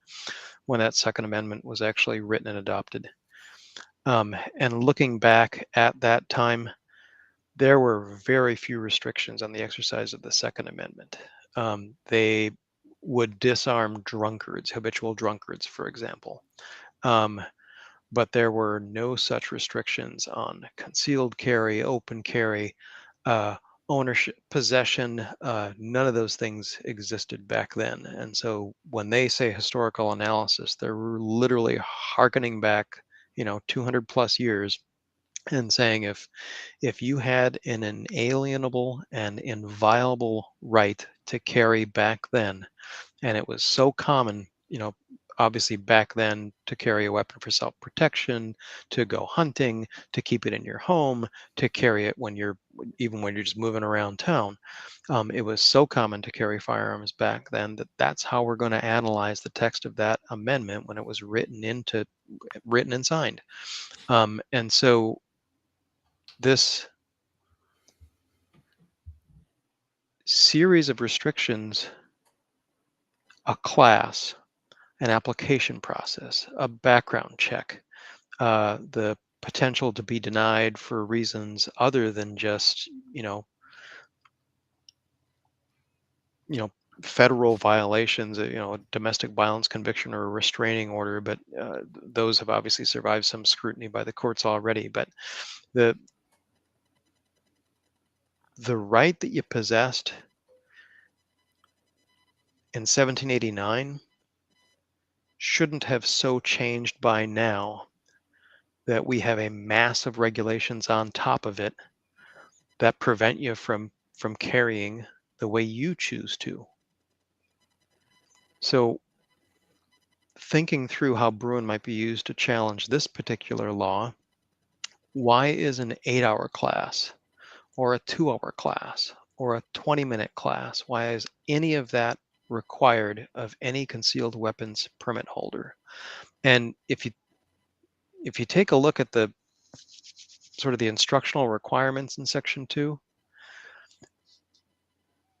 when that Second Amendment was actually written and adopted. And looking back at that time, there were very few restrictions on the exercise of the Second Amendment. They would disarm drunkards, habitual drunkards, for example. But there were no such restrictions on concealed carry, open carry, ownership, possession. None of those things existed back then. And so when they say historical analysis, they're literally hearkening back, 200 plus years and saying if you had an inalienable and inviolable right to carry back then, and it was so common, obviously back then, to carry a weapon for self-protection, to go hunting, to keep it in your home, to carry it even when you're just moving around town. It was so common to carry firearms back then that's how we're going to analyze the text of that amendment when it was written and signed. And so this series of restrictions, a class, an application process, a background check, the potential to be denied for reasons other than just, federal violations, domestic violence conviction or a restraining order, but those have obviously survived some scrutiny by the courts already. But the right that you possessed in 1789 shouldn't have so changed by now that we have a mass of regulations on top of it that prevent you from carrying the way you choose to. So thinking through how Bruen might be used to challenge this particular law, why is an 8-hour class or a 2-hour class or a 20-minute class, why is any of that required of any concealed weapons permit holder? And if you take a look at the sort of the instructional requirements in Section 2,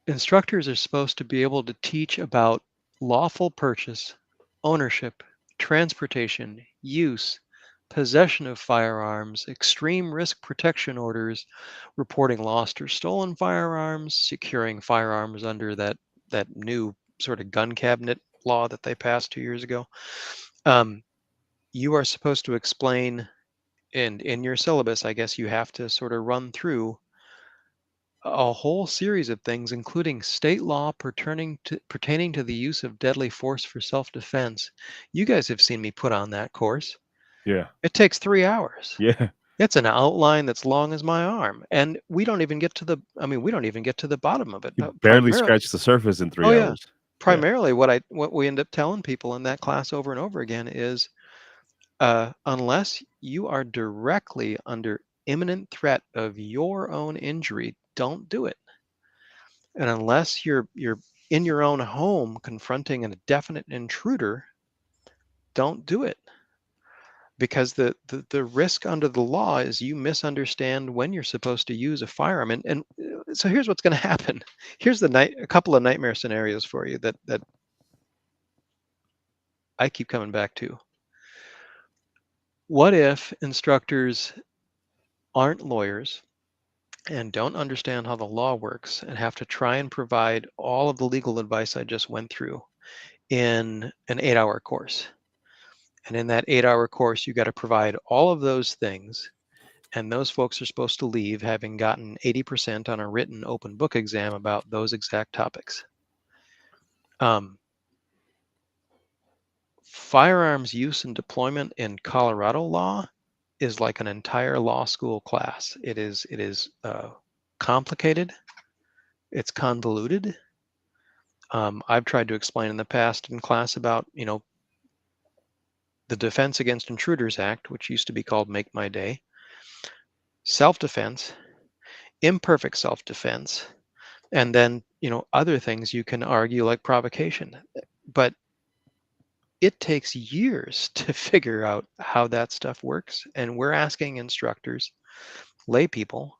instructors are supposed to be able to teach about lawful purchase, ownership, transportation, use, possession of firearms, extreme risk protection orders, reporting lost or stolen firearms, securing firearms under that new sort of gun cabinet law that they passed 2 years ago. You are supposed to explain, and in your syllabus, I guess you have to sort of run through a whole series of things, including state law pertaining to the use of deadly force for self-defense. You guys have seen me put on that course. Yeah. It takes 3 hours. Yeah. It's an outline that's long as my arm, and we don't even get to the. I mean, we don't even get to the bottom of it. You barely scratched the surface in 3 yeah, hours. primarily what we end up telling people in that class over and over again is, unless you are directly under imminent threat of your own injury, don't do it. And unless you're in your own home confronting a definite intruder, don't do it. Because the risk under the law is you misunderstand when you're supposed to use a firearm. And so here's what's going to happen. Here's a couple of nightmare scenarios for you that I keep coming back to. What if instructors aren't lawyers and don't understand how the law works and have to try and provide all of the legal advice I just went through in an 8-hour course? And in that 8-hour course, you got to provide all of those things. And those folks are supposed to leave having gotten 80% on a written open book exam about those exact topics. Firearms use and deployment in Colorado law is like an entire law school class. It is complicated. It's convoluted. I've tried to explain in the past in class about, the Defense Against Intruders Act, which used to be called Make My Day, self-defense, imperfect self-defense, and then, other things you can argue like provocation. But it takes years to figure out how that stuff works. And we're asking instructors, lay people,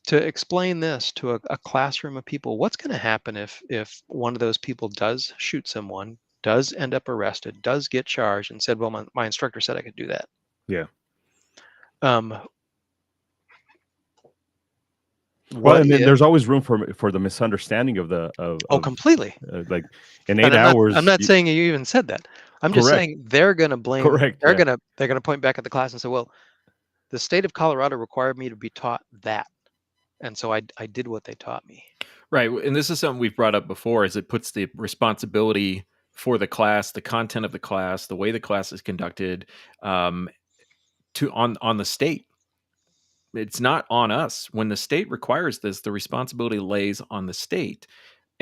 to explain this to a classroom of people. What's going to happen if one of those people does shoot someone, does end up arrested, does get charged, and said, well, my instructor said I could do that? Yeah. Well, and then there's always room for the misunderstanding of completely. Like in 8 hours. I'm not saying you even said that. I'm just saying they're going to blame. Correct. They're going to point back at the class and say, well, the state of Colorado required me to be taught that, and so I did what they taught me. Right, and this is something we've brought up before. Is it puts the responsibility for the class, the content of the class, the way the class is conducted, on the state. It's not on us. When the state requires this, the responsibility lays on the state,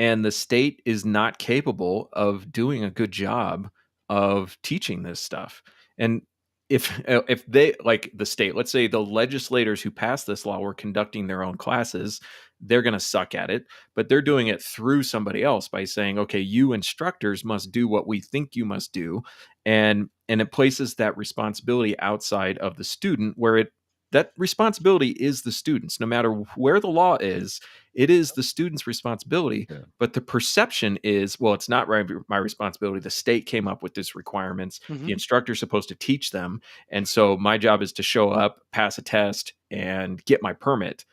and the state is not capable of doing a good job of teaching this stuff. And if they, like the state, let's say the legislators who passed this law were conducting their own classes, they're going to suck at it, but they're doing it through somebody else by saying, okay, you instructors must do what we think you must do. And it places that responsibility outside of the student, where that responsibility is the students. No matter where the law is, it is the student's responsibility. Yeah. But the perception is, well, it's not my responsibility. The state came up with these requirements. Mm-hmm. The instructor's supposed to teach them. And so my job is to show up, pass a test, and get my permit.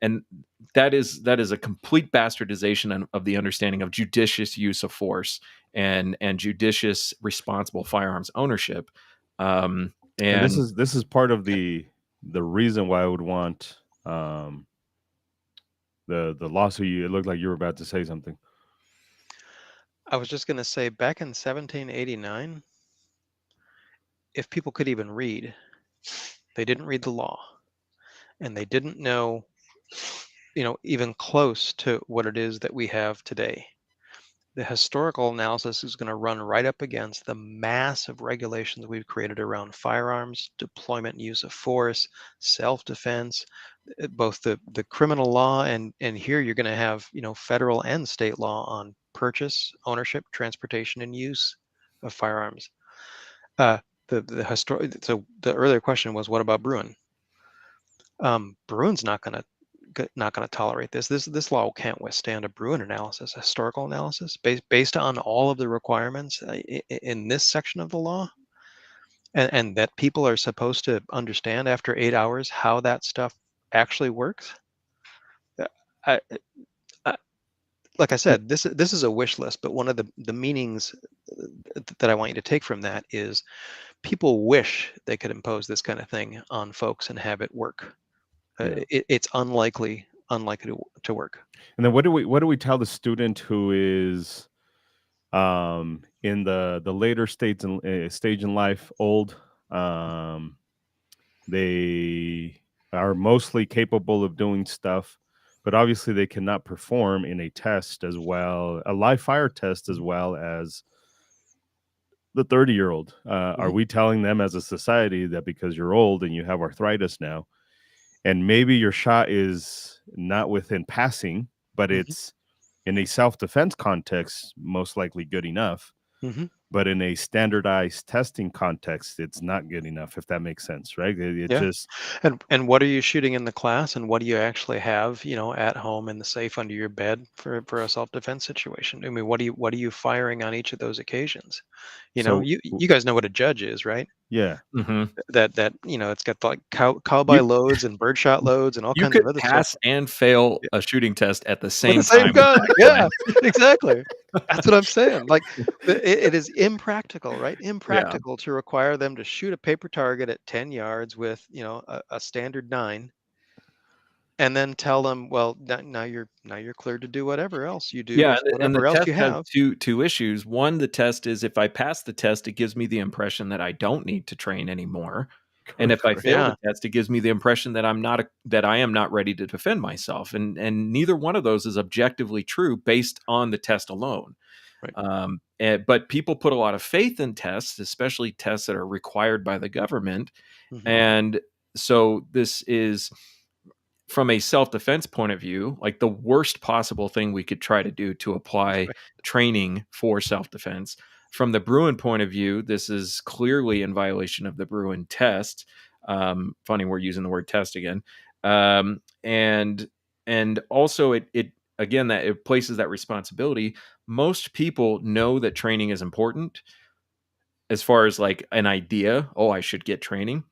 And that is a complete bastardization of the understanding of judicious use of force and judicious, responsible firearms ownership. And this is part of the reason why I would want the lawsuit. It looked like you were about to say something. I was just going to say, back in 1789, if people could even read, they didn't read the law, and they didn't know, even close to what it is that we have today. The historical analysis is going to run right up against the massive regulations we've created around firearms, deployment and use of force, self-defense, both the criminal law and here you're going to have, federal and state law on purchase, ownership, transportation, and use of firearms. So the earlier question was, what about Bruin? Bruin's not going to tolerate this. This law can't withstand a Bruin analysis, a historical analysis based on all of the requirements in this section of the law, and that people are supposed to understand after 8 hours how that stuff actually works. Like I said, this is a wish list, but one of the meanings that I want you to take from that is people wish they could impose this kind of thing on folks and have it work. It's unlikely to work. And then what do we tell the student who is in the later stage in life, old, They are mostly capable of doing stuff, but obviously they cannot perform in a test as well, a live fire test as well as the 30-year-old. Are we telling them as a society that because you're old and you have arthritis now, and maybe your shot is not within passing, but it's in a self-defense context, most likely good enough. But in a standardized testing context, it's not good enough, if that makes sense, right? It Yeah. just And what are you shooting in the class, and what do you actually have, at home in the safe under your bed for a self-defense situation? I mean, what are you firing on each of those occasions? so You guys know what a judge is, right? yeah. That it's got like cowboy You loads and birdshot loads and all you kinds of could other stuff pass and fail yeah, a shooting test at the with the same same time with gun. rifling. Yeah, exactly. That's what I'm saying. Like, it is impractical, right? Yeah. Impractical to require them to shoot a paper target at 10 yards with, a standard 9, and then tell them, well, now you're cleared to do whatever else you do Yeah, with and the whatever else test you has have. two issues. One, the test is if I pass the test, it gives me the impression that I don't need to train anymore. And if I Correct. fail the Yeah. test, it gives me the impression that I am not ready to defend myself. And neither one of those is objectively true based on the test alone. Right. But people put a lot of faith in tests, especially tests that are required by the government. Hmm. And so this is, from a self-defense point of view, like the worst possible thing we could try to do to apply Right. training for self-defense. From the Bruin point of view, this is clearly in violation of the Bruin test. Funny, we're using the word test again. And also it again, that it places that responsibility. Most people know that training is important as far as like an idea. Oh, I should get training.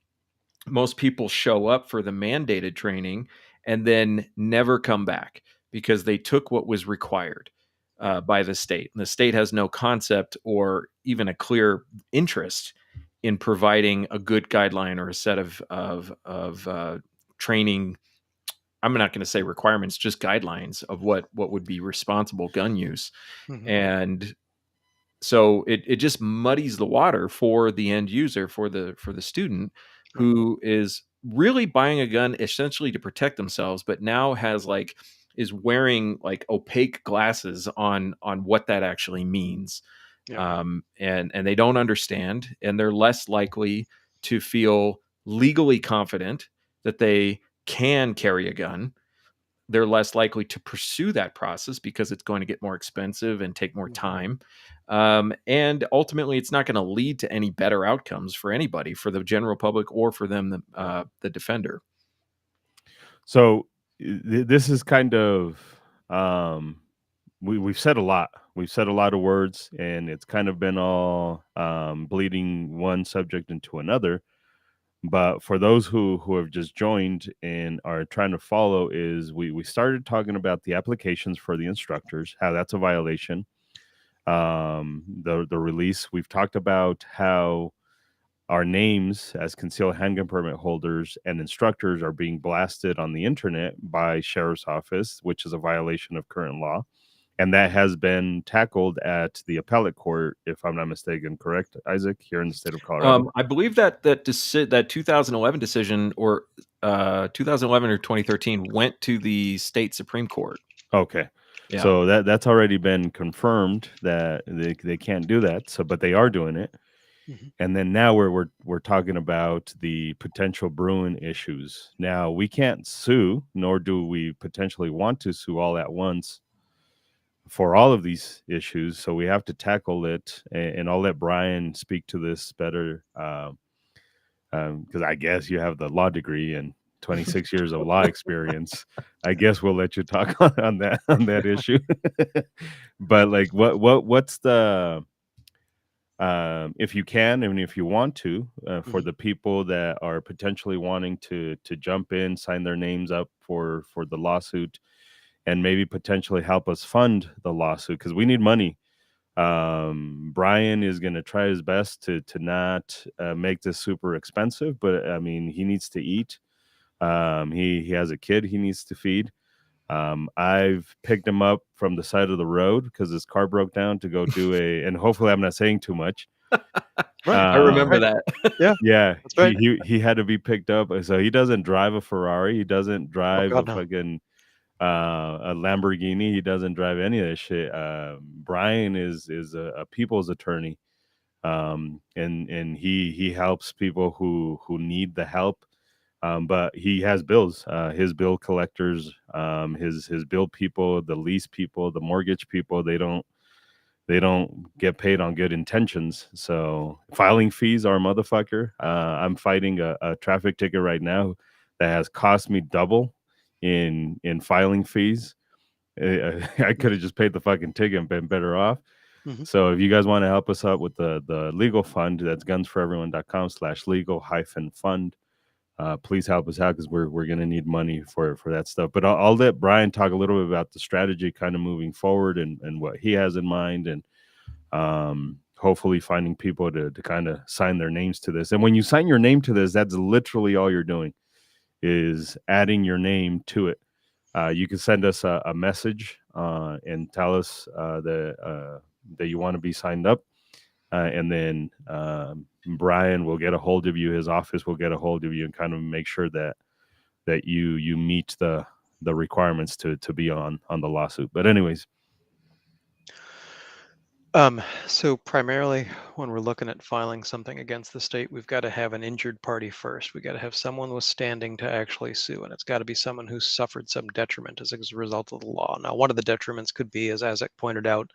Most people show up for the mandated training and then never come back because they took what was required by the state. And the state has no concept or even a clear interest in providing a good guideline or a set of training. I'm not going to say requirements, just guidelines of what would be responsible gun use. Hmm. And so it just muddies the water for the end user, for the student Right. who is really buying a gun essentially to protect themselves, but now is wearing like opaque glasses on what that actually means. Yeah. And they don't understand, and they're less likely to feel legally confident that they can carry a gun. They're less likely to pursue that process because it's going to get more expensive and take more Mhm. time. And ultimately, it's not going to lead to any better outcomes for anybody, for the general public or for them, the defender. So this is kind of we've said a lot. We've said a lot of words, and it's kind of been all bleeding one subject into another. But for those who have just joined and are trying to follow, is we started talking about the applications for the instructors, how that's a violation. The release. We've talked about how our names as concealed handgun permit holders and instructors are being blasted on the internet by sheriff's office, which is a violation of current law. And that has been tackled at the appellate court, if I'm not mistaken, correct, Isaac, here in the state of Colorado? I believe that 2011 decision, or 2011 or 2013, went to the state Supreme Court. Okay. Yeah. So that's already been confirmed that they can't do that. So, but they are doing it. Mhm. And then now we're talking about the potential Bruin issues. Now we can't sue, nor do we potentially want to sue all at once for all of these issues. So we have to tackle it, and I'll let Brian speak to this better, because I guess you have the law degree and 26 years of law experience. I guess we'll let you talk on that issue. But like, what's the if you can and if you want to, for Mhm. the people that are potentially wanting to jump in, sign their names up for the lawsuit, and maybe potentially help us fund the lawsuit because we need money. Brian is going to try his best to not make this super expensive, but I mean he needs to eat. He has a kid he needs to feed. I've picked him up from the side of the road because his car broke down to go do and hopefully I'm not saying too much. Right. I remember Right. that. Yeah, That's right. he had to be picked up. So he doesn't drive a Ferrari. He doesn't Oh drive a God, no. fucking a Lamborghini. He doesn't drive any of this shit. Brian is a people's attorney, and he helps people who need the help. But he has bills. His bill collectors, his bill people, the lease people, the mortgage people. They don't get paid on good intentions. So filing fees are a motherfucker. I'm fighting a traffic ticket right now that has cost me double in filing fees. I could have just paid the fucking ticket and been better off. Mhm. So if you guys want to help us out with the legal fund, that's gunsforeveryone.com/legal-fund. Please help us out because we're gonna need money for that stuff. But I'll let Brian talk a little bit about the strategy kind of moving forward and what he has in mind, and hopefully finding people to kind of sign their names to this. And when you sign your name to this, that's literally all you're doing, is adding your name to it. You can send us a message and tell us that you want to be signed up, and then Brian will get a hold of you. His office will get a hold of you and kind of make sure that you meet the requirements to be on the lawsuit. But anyways, So primarily when we're looking at filing something against the state, we've got to have an injured party first. We've got to have someone with standing to actually sue, and it's got to be someone who's suffered some detriment as a result of the law. Now, one of the detriments could be, as Isaac pointed out,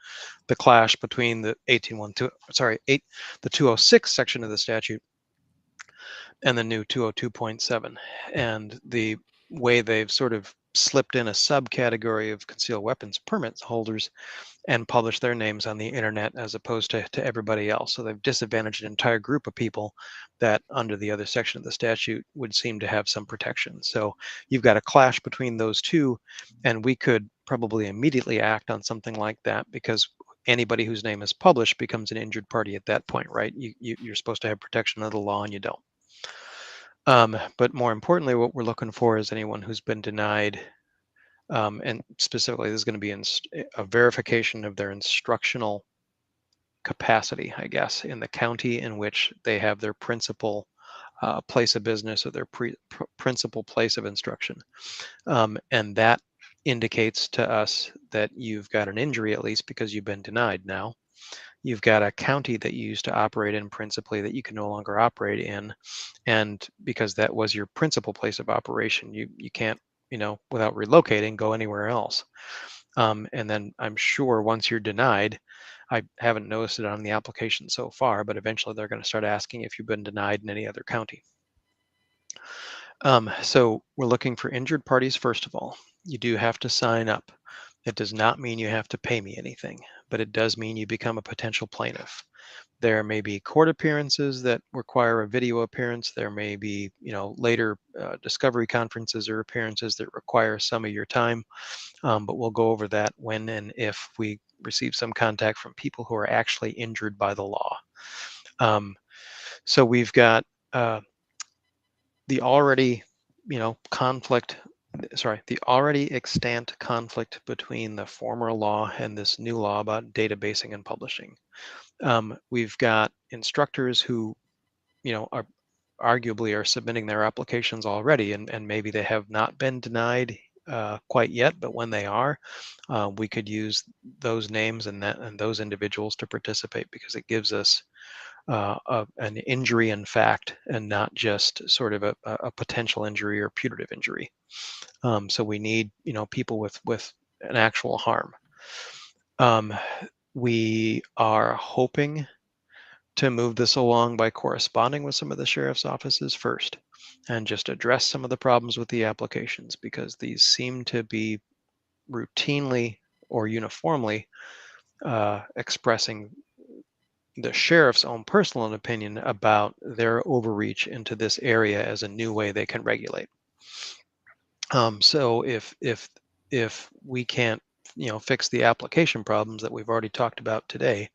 the clash between the 206 section of the statute and the new 202.7, and the way they've sort of slipped in a subcategory of concealed weapons permit holders and publish their names on the internet as opposed to everybody else. So they've disadvantaged an entire group of people that under the other section of the statute would seem to have some protection. So you've got a clash between those two, and we could probably immediately act on something like that because anybody whose name is published becomes an injured party at that point, right? You're supposed to have protection of the law and you don't. But more importantly, what we're looking for is anyone who's been denied, and specifically this is going to be a verification of their instructional capacity, I guess, in the county in which they have their principal place of business or their principal place of instruction. And that indicates to us that you've got an injury, at least because you've been denied now. You've got a county that you used to operate in principally that you can no longer operate in. And because that was your principal place of operation, you can't, without relocating, go anywhere else. And then I'm sure once you're denied, I haven't noticed it on the application so far, but eventually they're going to start asking if you've been denied in any other county. So we're looking for injured parties, first of all. You do have to sign up. It does not mean you have to pay me anything, but it does mean you become a potential plaintiff. There may be court appearances that require a video appearance. There may be, later discovery conferences or appearances that require some of your time. But we'll go over that when and if we receive some contact from people who are actually injured by the law. So we've got the already, the already extant conflict between the former law and this new law about databasing and publishing. We've got instructors who, are arguably are submitting their applications already, and maybe they have not been denied quite yet, but when they are, we could use those names and those individuals to participate because it gives us an injury in fact and not just sort of a potential injury or putative injury. So we need people with an actual harm. We are hoping to move this along by corresponding with some of the sheriff's offices first and just address some of the problems with the applications because these seem to be routinely or uniformly expressing the sheriff's own personal opinion about their overreach into this area as a new way they can regulate. So if we can't fix the application problems that we've already talked about today,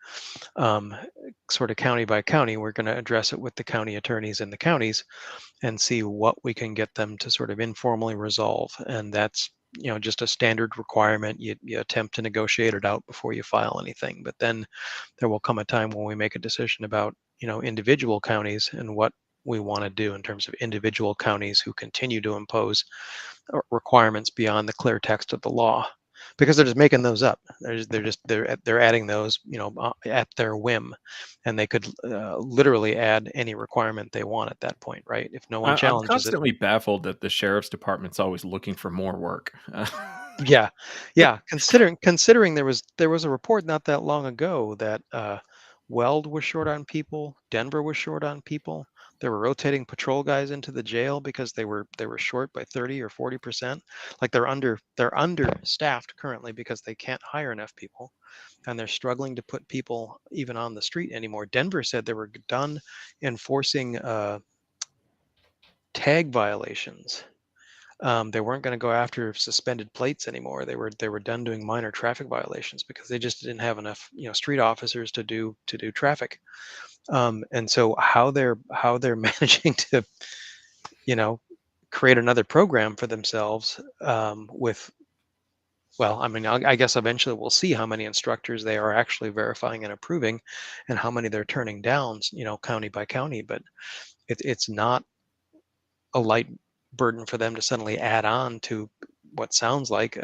sort of county by county, we're going to address it with the county attorneys in the counties and see what we can get them to sort of informally resolve. And that's just a standard requirement. You attempt to negotiate it out before you file anything. But then there will come a time when we make a decision about individual counties and what we want to do in terms of individual counties who continue to impose requirements beyond the clear text of the law, because they're just making those up. They're adding those at their whim, and they could literally add any requirement they want at that point, right? If no one I'm challenges it. constantly baffled that the sheriff's department's always looking for more work. Yeah, considering there was a report not that long ago that Weld was short on people, Denver was short on people. They were rotating patrol guys into the jail because they were short by 30 or 40%. Like they're understaffed currently because they can't hire enough people, and they're struggling to put people even on the street anymore. Denver said they were done enforcing tag violations. They weren't going to go after suspended plates anymore. They were done doing minor traffic violations because they just didn't have enough street officers to do traffic. And so how they're managing to create another program for themselves with, well, I mean, I guess eventually we'll see how many instructors they are actually verifying and approving, and how many they're turning down, county by county. But it's not a light burden for them to suddenly add on to what sounds like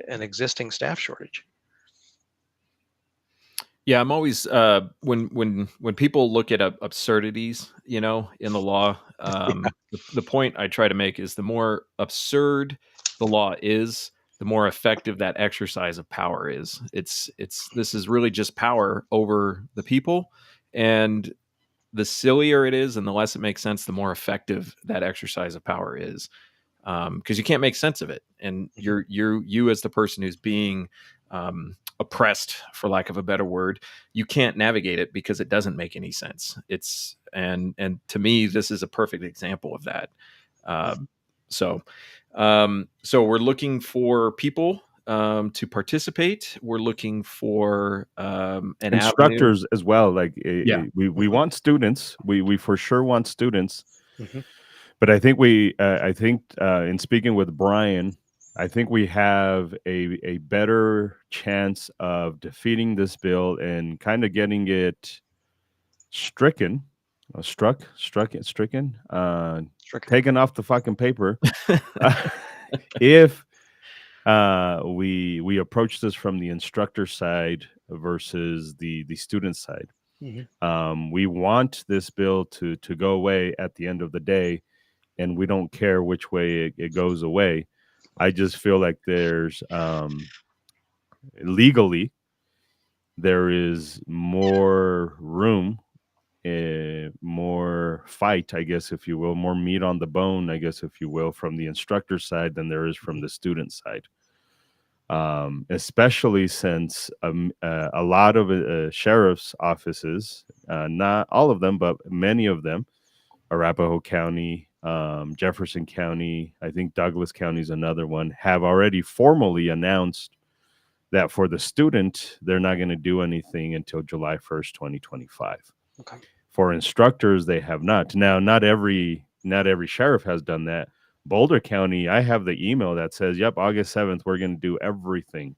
an existing staff shortage. Yeah, I'm always when people look at absurdities, in the law. The point I try to make is the more absurd the law is, the more effective that exercise of power is. This is really just power over the people, and the sillier it is and the less it makes sense, the more effective that exercise of power is. Because you can't make sense of it, and you as the person who's being oppressed, for lack of a better word, you can't navigate it because it doesn't make any sense. And to me, this is a perfect example of that. So we're looking for people to participate. We're looking for an instructors avenue as well. Like we want students. We for sure want students. Mm-hmm. But I think in speaking with Brian, I think we have a better chance of defeating this bill and kind of getting it stricken, taken off the fucking paper. If we approach this from the instructor side versus the student side. Mm-hmm. We want this bill to go away at the end of the day, and we don't care which way it goes away. I just feel like there's legally there is more room, more fight, I guess, if you will, more meat on the bone, I guess, if you will, from the instructor side than there is from the student side. Especially since a lot of sheriff's offices, not all of them, but many of them, Arapahoe County, Jefferson County, I think Douglas County is another one, have already formally announced that for the student, they're not going to do anything until July 1st, 2025. Okay. For instructors, they have not. Now, not every sheriff has done that. Boulder County, I have the email that says, yep, August 7th, we're going to do everything.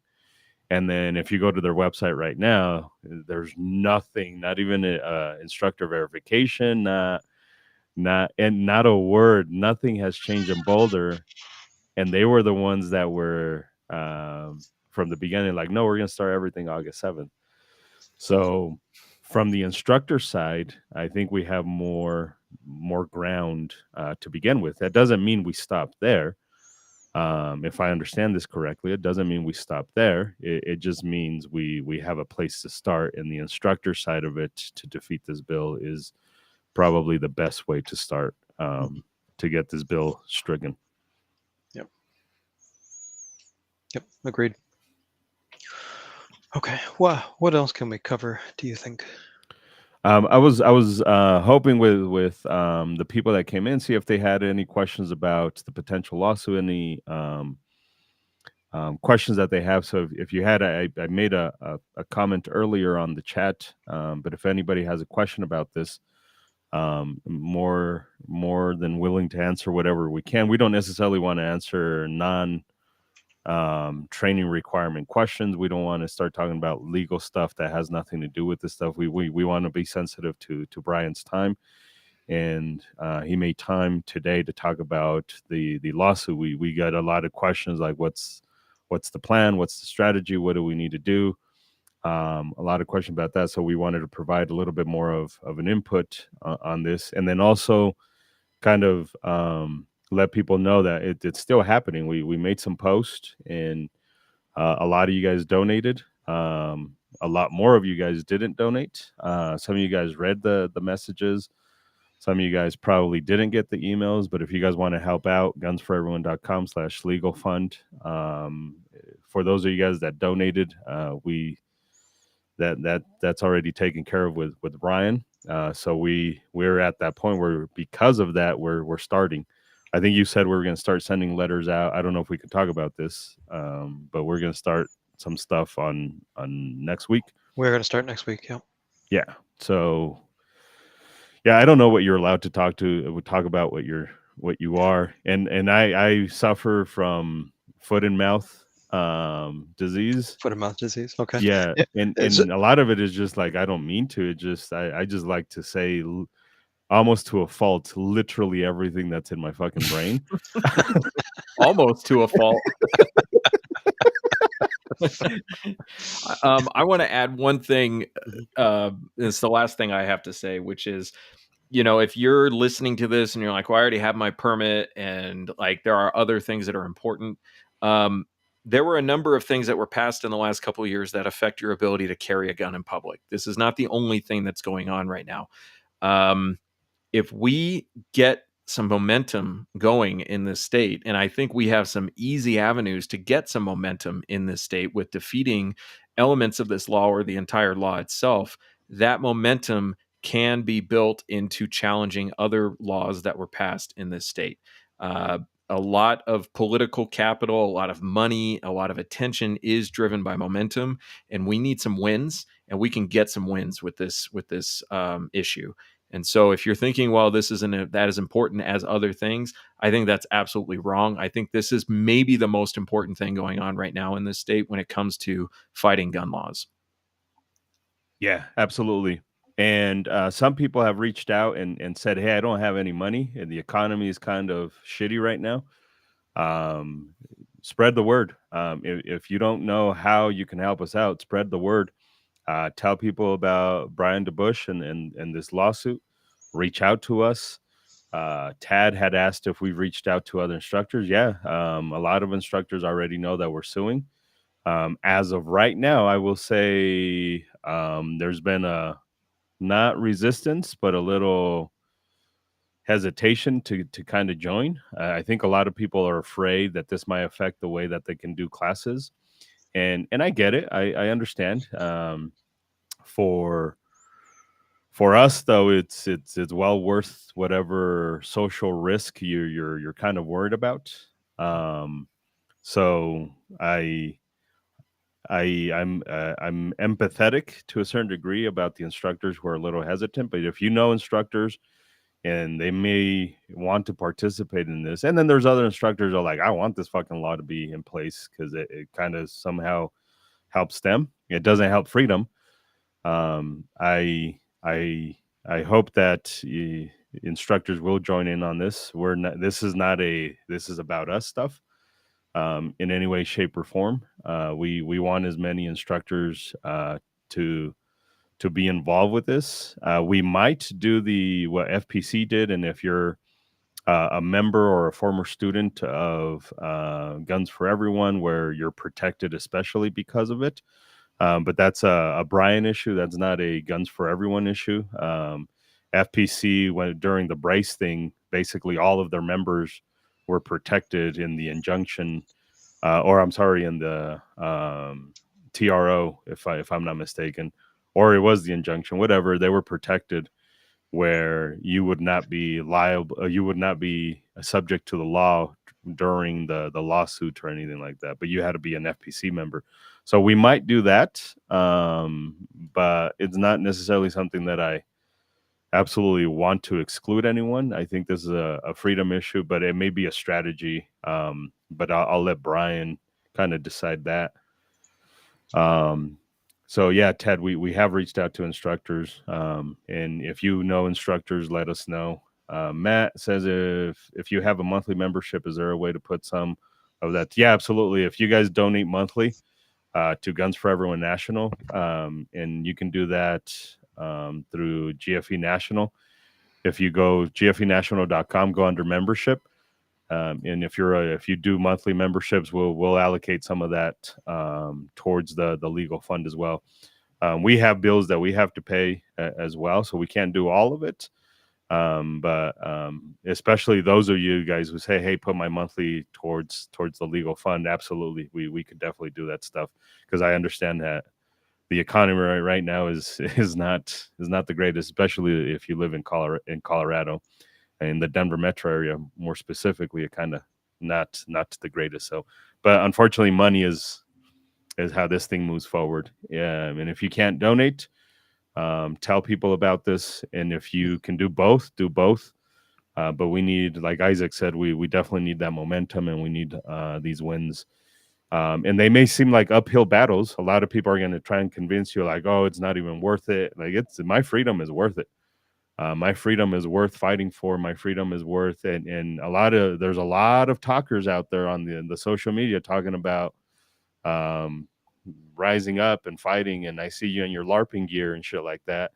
And then if you go to their website right now, there's nothing, not even instructor verification, not a word. Nothing has changed in Boulder. And they were the ones that were from the beginning, like, no, we're going to start everything August 7th. So from the instructor side, I think we have more ground to begin with. That doesn't mean we stop there. If I understand this correctly, it doesn't mean we stop there. It just means we have a place to start, and the instructor side of it to defeat this bill is probably the best way to start to get this bill stricken. Yep. Agreed. Okay. Well, what else can we cover, do you think? I was hoping with the people that came in, see if they had any questions about the potential lawsuit, any questions that they have. So if you had, I made a comment earlier on the chat, but if anybody has a question about this, more than willing to answer whatever we can. We don't necessarily want to answer training requirement questions. We don't want to start talking about legal stuff that has nothing to do with this stuff. We want to be sensitive to Brian's time, and he made time today to talk about the lawsuit. We got a lot of questions like what's the plan, what's the strategy, what do we need to do. A lot of questions about that. So we wanted to provide a little bit more of an input on this, and then also kind of let people know that it's still happening. We made some posts, and a lot of you guys donated. A lot more of you guys didn't donate. Some of you guys read the messages. Some of you guys probably didn't get the emails, but if you guys want to help out, gunsforeveryone.com/legal fund. For those of you guys that donated, that's already taken care of with Brian. So we're at that point where because of that, we're starting. I think you said we were going to start sending letters out. I don't know if we could talk about this, but we're going to start some stuff on next week. We're going to start next week. Yeah. Yeah. So yeah, I don't know what you're allowed to talk about what you are. And I suffer from foot and mouth disease. Foot and mouth disease. Okay. Yeah. And a lot of it is just like, I don't mean to. It just, I just like to say almost to a fault, literally everything that's in my fucking brain. Almost to a fault. I want to add one thing. It's the last thing I have to say, which is, if you're listening to this and you're like, well, I already have my permit and like there are other things that are important. There were a number of things that were passed in the last couple of years that affect your ability to carry a gun in public. This is not the only thing that's going on right now. If we get some momentum going in this state, and I think we have some easy avenues to get some momentum in this state with defeating elements of this law or the entire law itself, that momentum can be built into challenging other laws that were passed in this state. A lot of political capital, a lot of money, a lot of attention is driven by momentum, and we need some wins, and we can get some wins with this issue. And so if you're thinking, well, this isn't that as important as other things, I think that's absolutely wrong. I think this is maybe the most important thing going on right now in this state when it comes to fighting gun laws. Yeah, absolutely. And some people have reached out and said, hey, I don't have any money and the economy is kind of shitty right now. Spread the word. If you don't know how you can help us out, spread the word. Tell people about Brian DeBauche and this lawsuit. Reach out to us. Tad had asked if we've reached out to other instructors. Yeah, a lot of instructors already know that we're suing. As of right now, I will say there's been a not resistance, but a little hesitation to kind of join. I think a lot of people are afraid that this might affect the way that they can do classes. And I get it. I understand. For us though, it's well worth whatever social risk you're kind of worried about. So I'm empathetic to a certain degree about the instructors who are a little hesitant, but if you know instructors and they may want to participate in this, and then there's other instructors who are like, I want this fucking law to be in place because it kind of somehow helps them. It doesn't help freedom. I hope that instructors will join in on this. This is about us stuff. In any way, shape, or form. We want as many instructors to be involved with this. We might do what FPC did, and if you're a member or a former student of Guns for Everyone, where you're protected especially because of it. But that's a Brian issue. That's not a Guns for Everyone issue. FPC, during the Bryce thing, basically all of their members were protected in the injunction, in the TRO, if I'm not mistaken, or it was the injunction, whatever. They were protected where you would not be liable, you would not be subject to the law during the lawsuit or anything like that, but you had to be an FPC member. So we might do that, but it's not necessarily something that I absolutely want to exclude anyone. I think this is a freedom issue, but it may be a strategy. But I'll let Brian kind of decide that. So yeah, Ted, we have reached out to instructors, and if you know instructors, let us know. Matt says if you have a monthly membership, is there a way to put some of that? Yeah, absolutely. If you guys donate monthly to Guns for Everyone National, and you can do that through GFE National. If you go gfenational.com, go under membership. And if you do monthly memberships, we'll allocate some of that towards the legal fund as well. We have bills that we have to pay as well, so we can't do all of it. But especially those of you guys who say, "Hey, put my monthly towards the legal fund," absolutely, we could definitely do that stuff, because I understand that the economy right now is not the greatest, especially if you live in Colorado. In the Denver metro area, more specifically, it kind of not the greatest. So, but unfortunately, money is how this thing moves forward. Yeah, and if you can't donate, tell people about this, and if you can do both, do both. But we need, like Isaac said, we definitely need that momentum, and we need these wins. And they may seem like uphill battles. A lot of people are going to try and convince you, like, oh, it's not even worth it. Like, my freedom is worth it. My freedom is worth fighting for. My freedom is worth it. And there's a lot of talkers out there on the social media talking about rising up and fighting. And I see you in your LARPing gear and shit like that.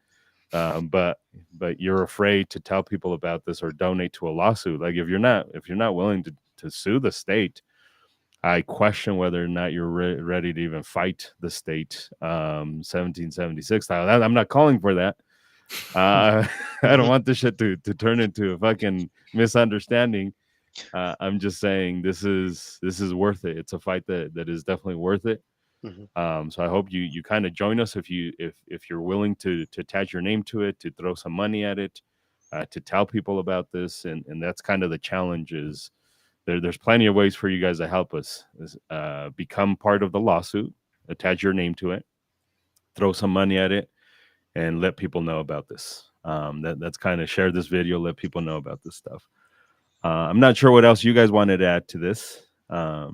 But you're afraid to tell people about this or donate to a lawsuit. Like, if you're not willing to sue the state, I question whether or not you're ready to even fight the state 1776 style. I'm not calling for that. I don't want this shit to turn into a fucking misunderstanding. I'm just saying this is worth it. It's a fight that is definitely worth it. So I hope you kind of join us if you're willing to attach your name to it, to throw some money at it, to tell people about this, and that's kind of the challenge. Is there's plenty of ways for you guys to help us. Become part of the lawsuit, attach your name to it, throw some money at it, and let people know about this. That's kind of share this video, let people know about this stuff. I'm not sure what else you guys wanted to add to this. I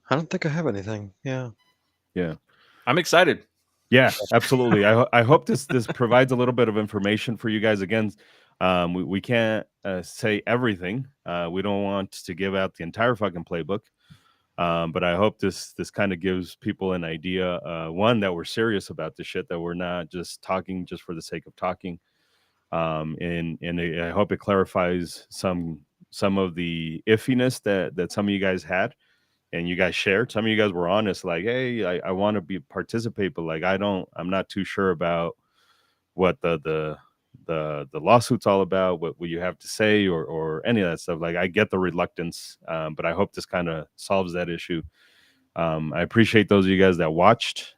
don't think I have anything. Yeah. I'm excited. Yeah, absolutely. I hope this provides a little bit of information for you guys. Again, we can't say everything. We don't want to give out the entire fucking playbook. But I hope this kind of gives people an idea, one, that we're serious about this shit, that we're not just talking just for the sake of talking. And I hope it clarifies some of the iffiness that some of you guys had and you guys shared. Some of you guys were honest, like, hey, I want to participate, but like, I'm not too sure about what the lawsuit's all about, what you have to say, or any of that stuff. Like, I get the reluctance, but I hope this kind of solves that issue. I appreciate those of you guys that watched.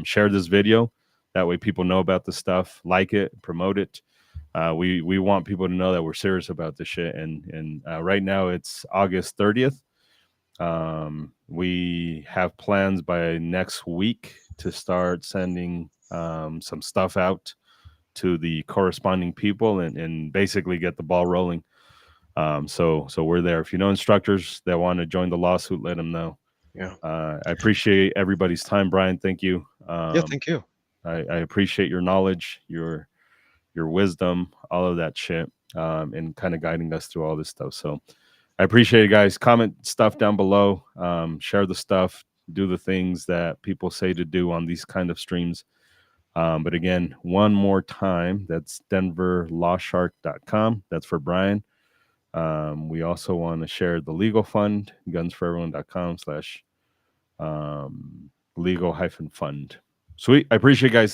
Share this video, that way people know about the stuff, like it, promote it. We want people to know that we're serious about this shit. And right now it's August 30th. We have plans by next week to start sending some stuff out to the corresponding people and basically get the ball rolling. So we're there. If you know instructors that want to join the lawsuit, let them know. Yeah. I appreciate everybody's time. Brian, thank you. Yeah, thank you. I appreciate your knowledge, your wisdom, all of that shit, and kind of guiding us through all this stuff. So I appreciate it, guys. Comment stuff down below. Share the stuff. Do the things that people say to do on these kind of streams. But again, one more time, that's denverlawshark.com. That's for Brian. We also want to share the legal fund, gunsforeveryone.com/legal-fund. Sweet. I appreciate you guys.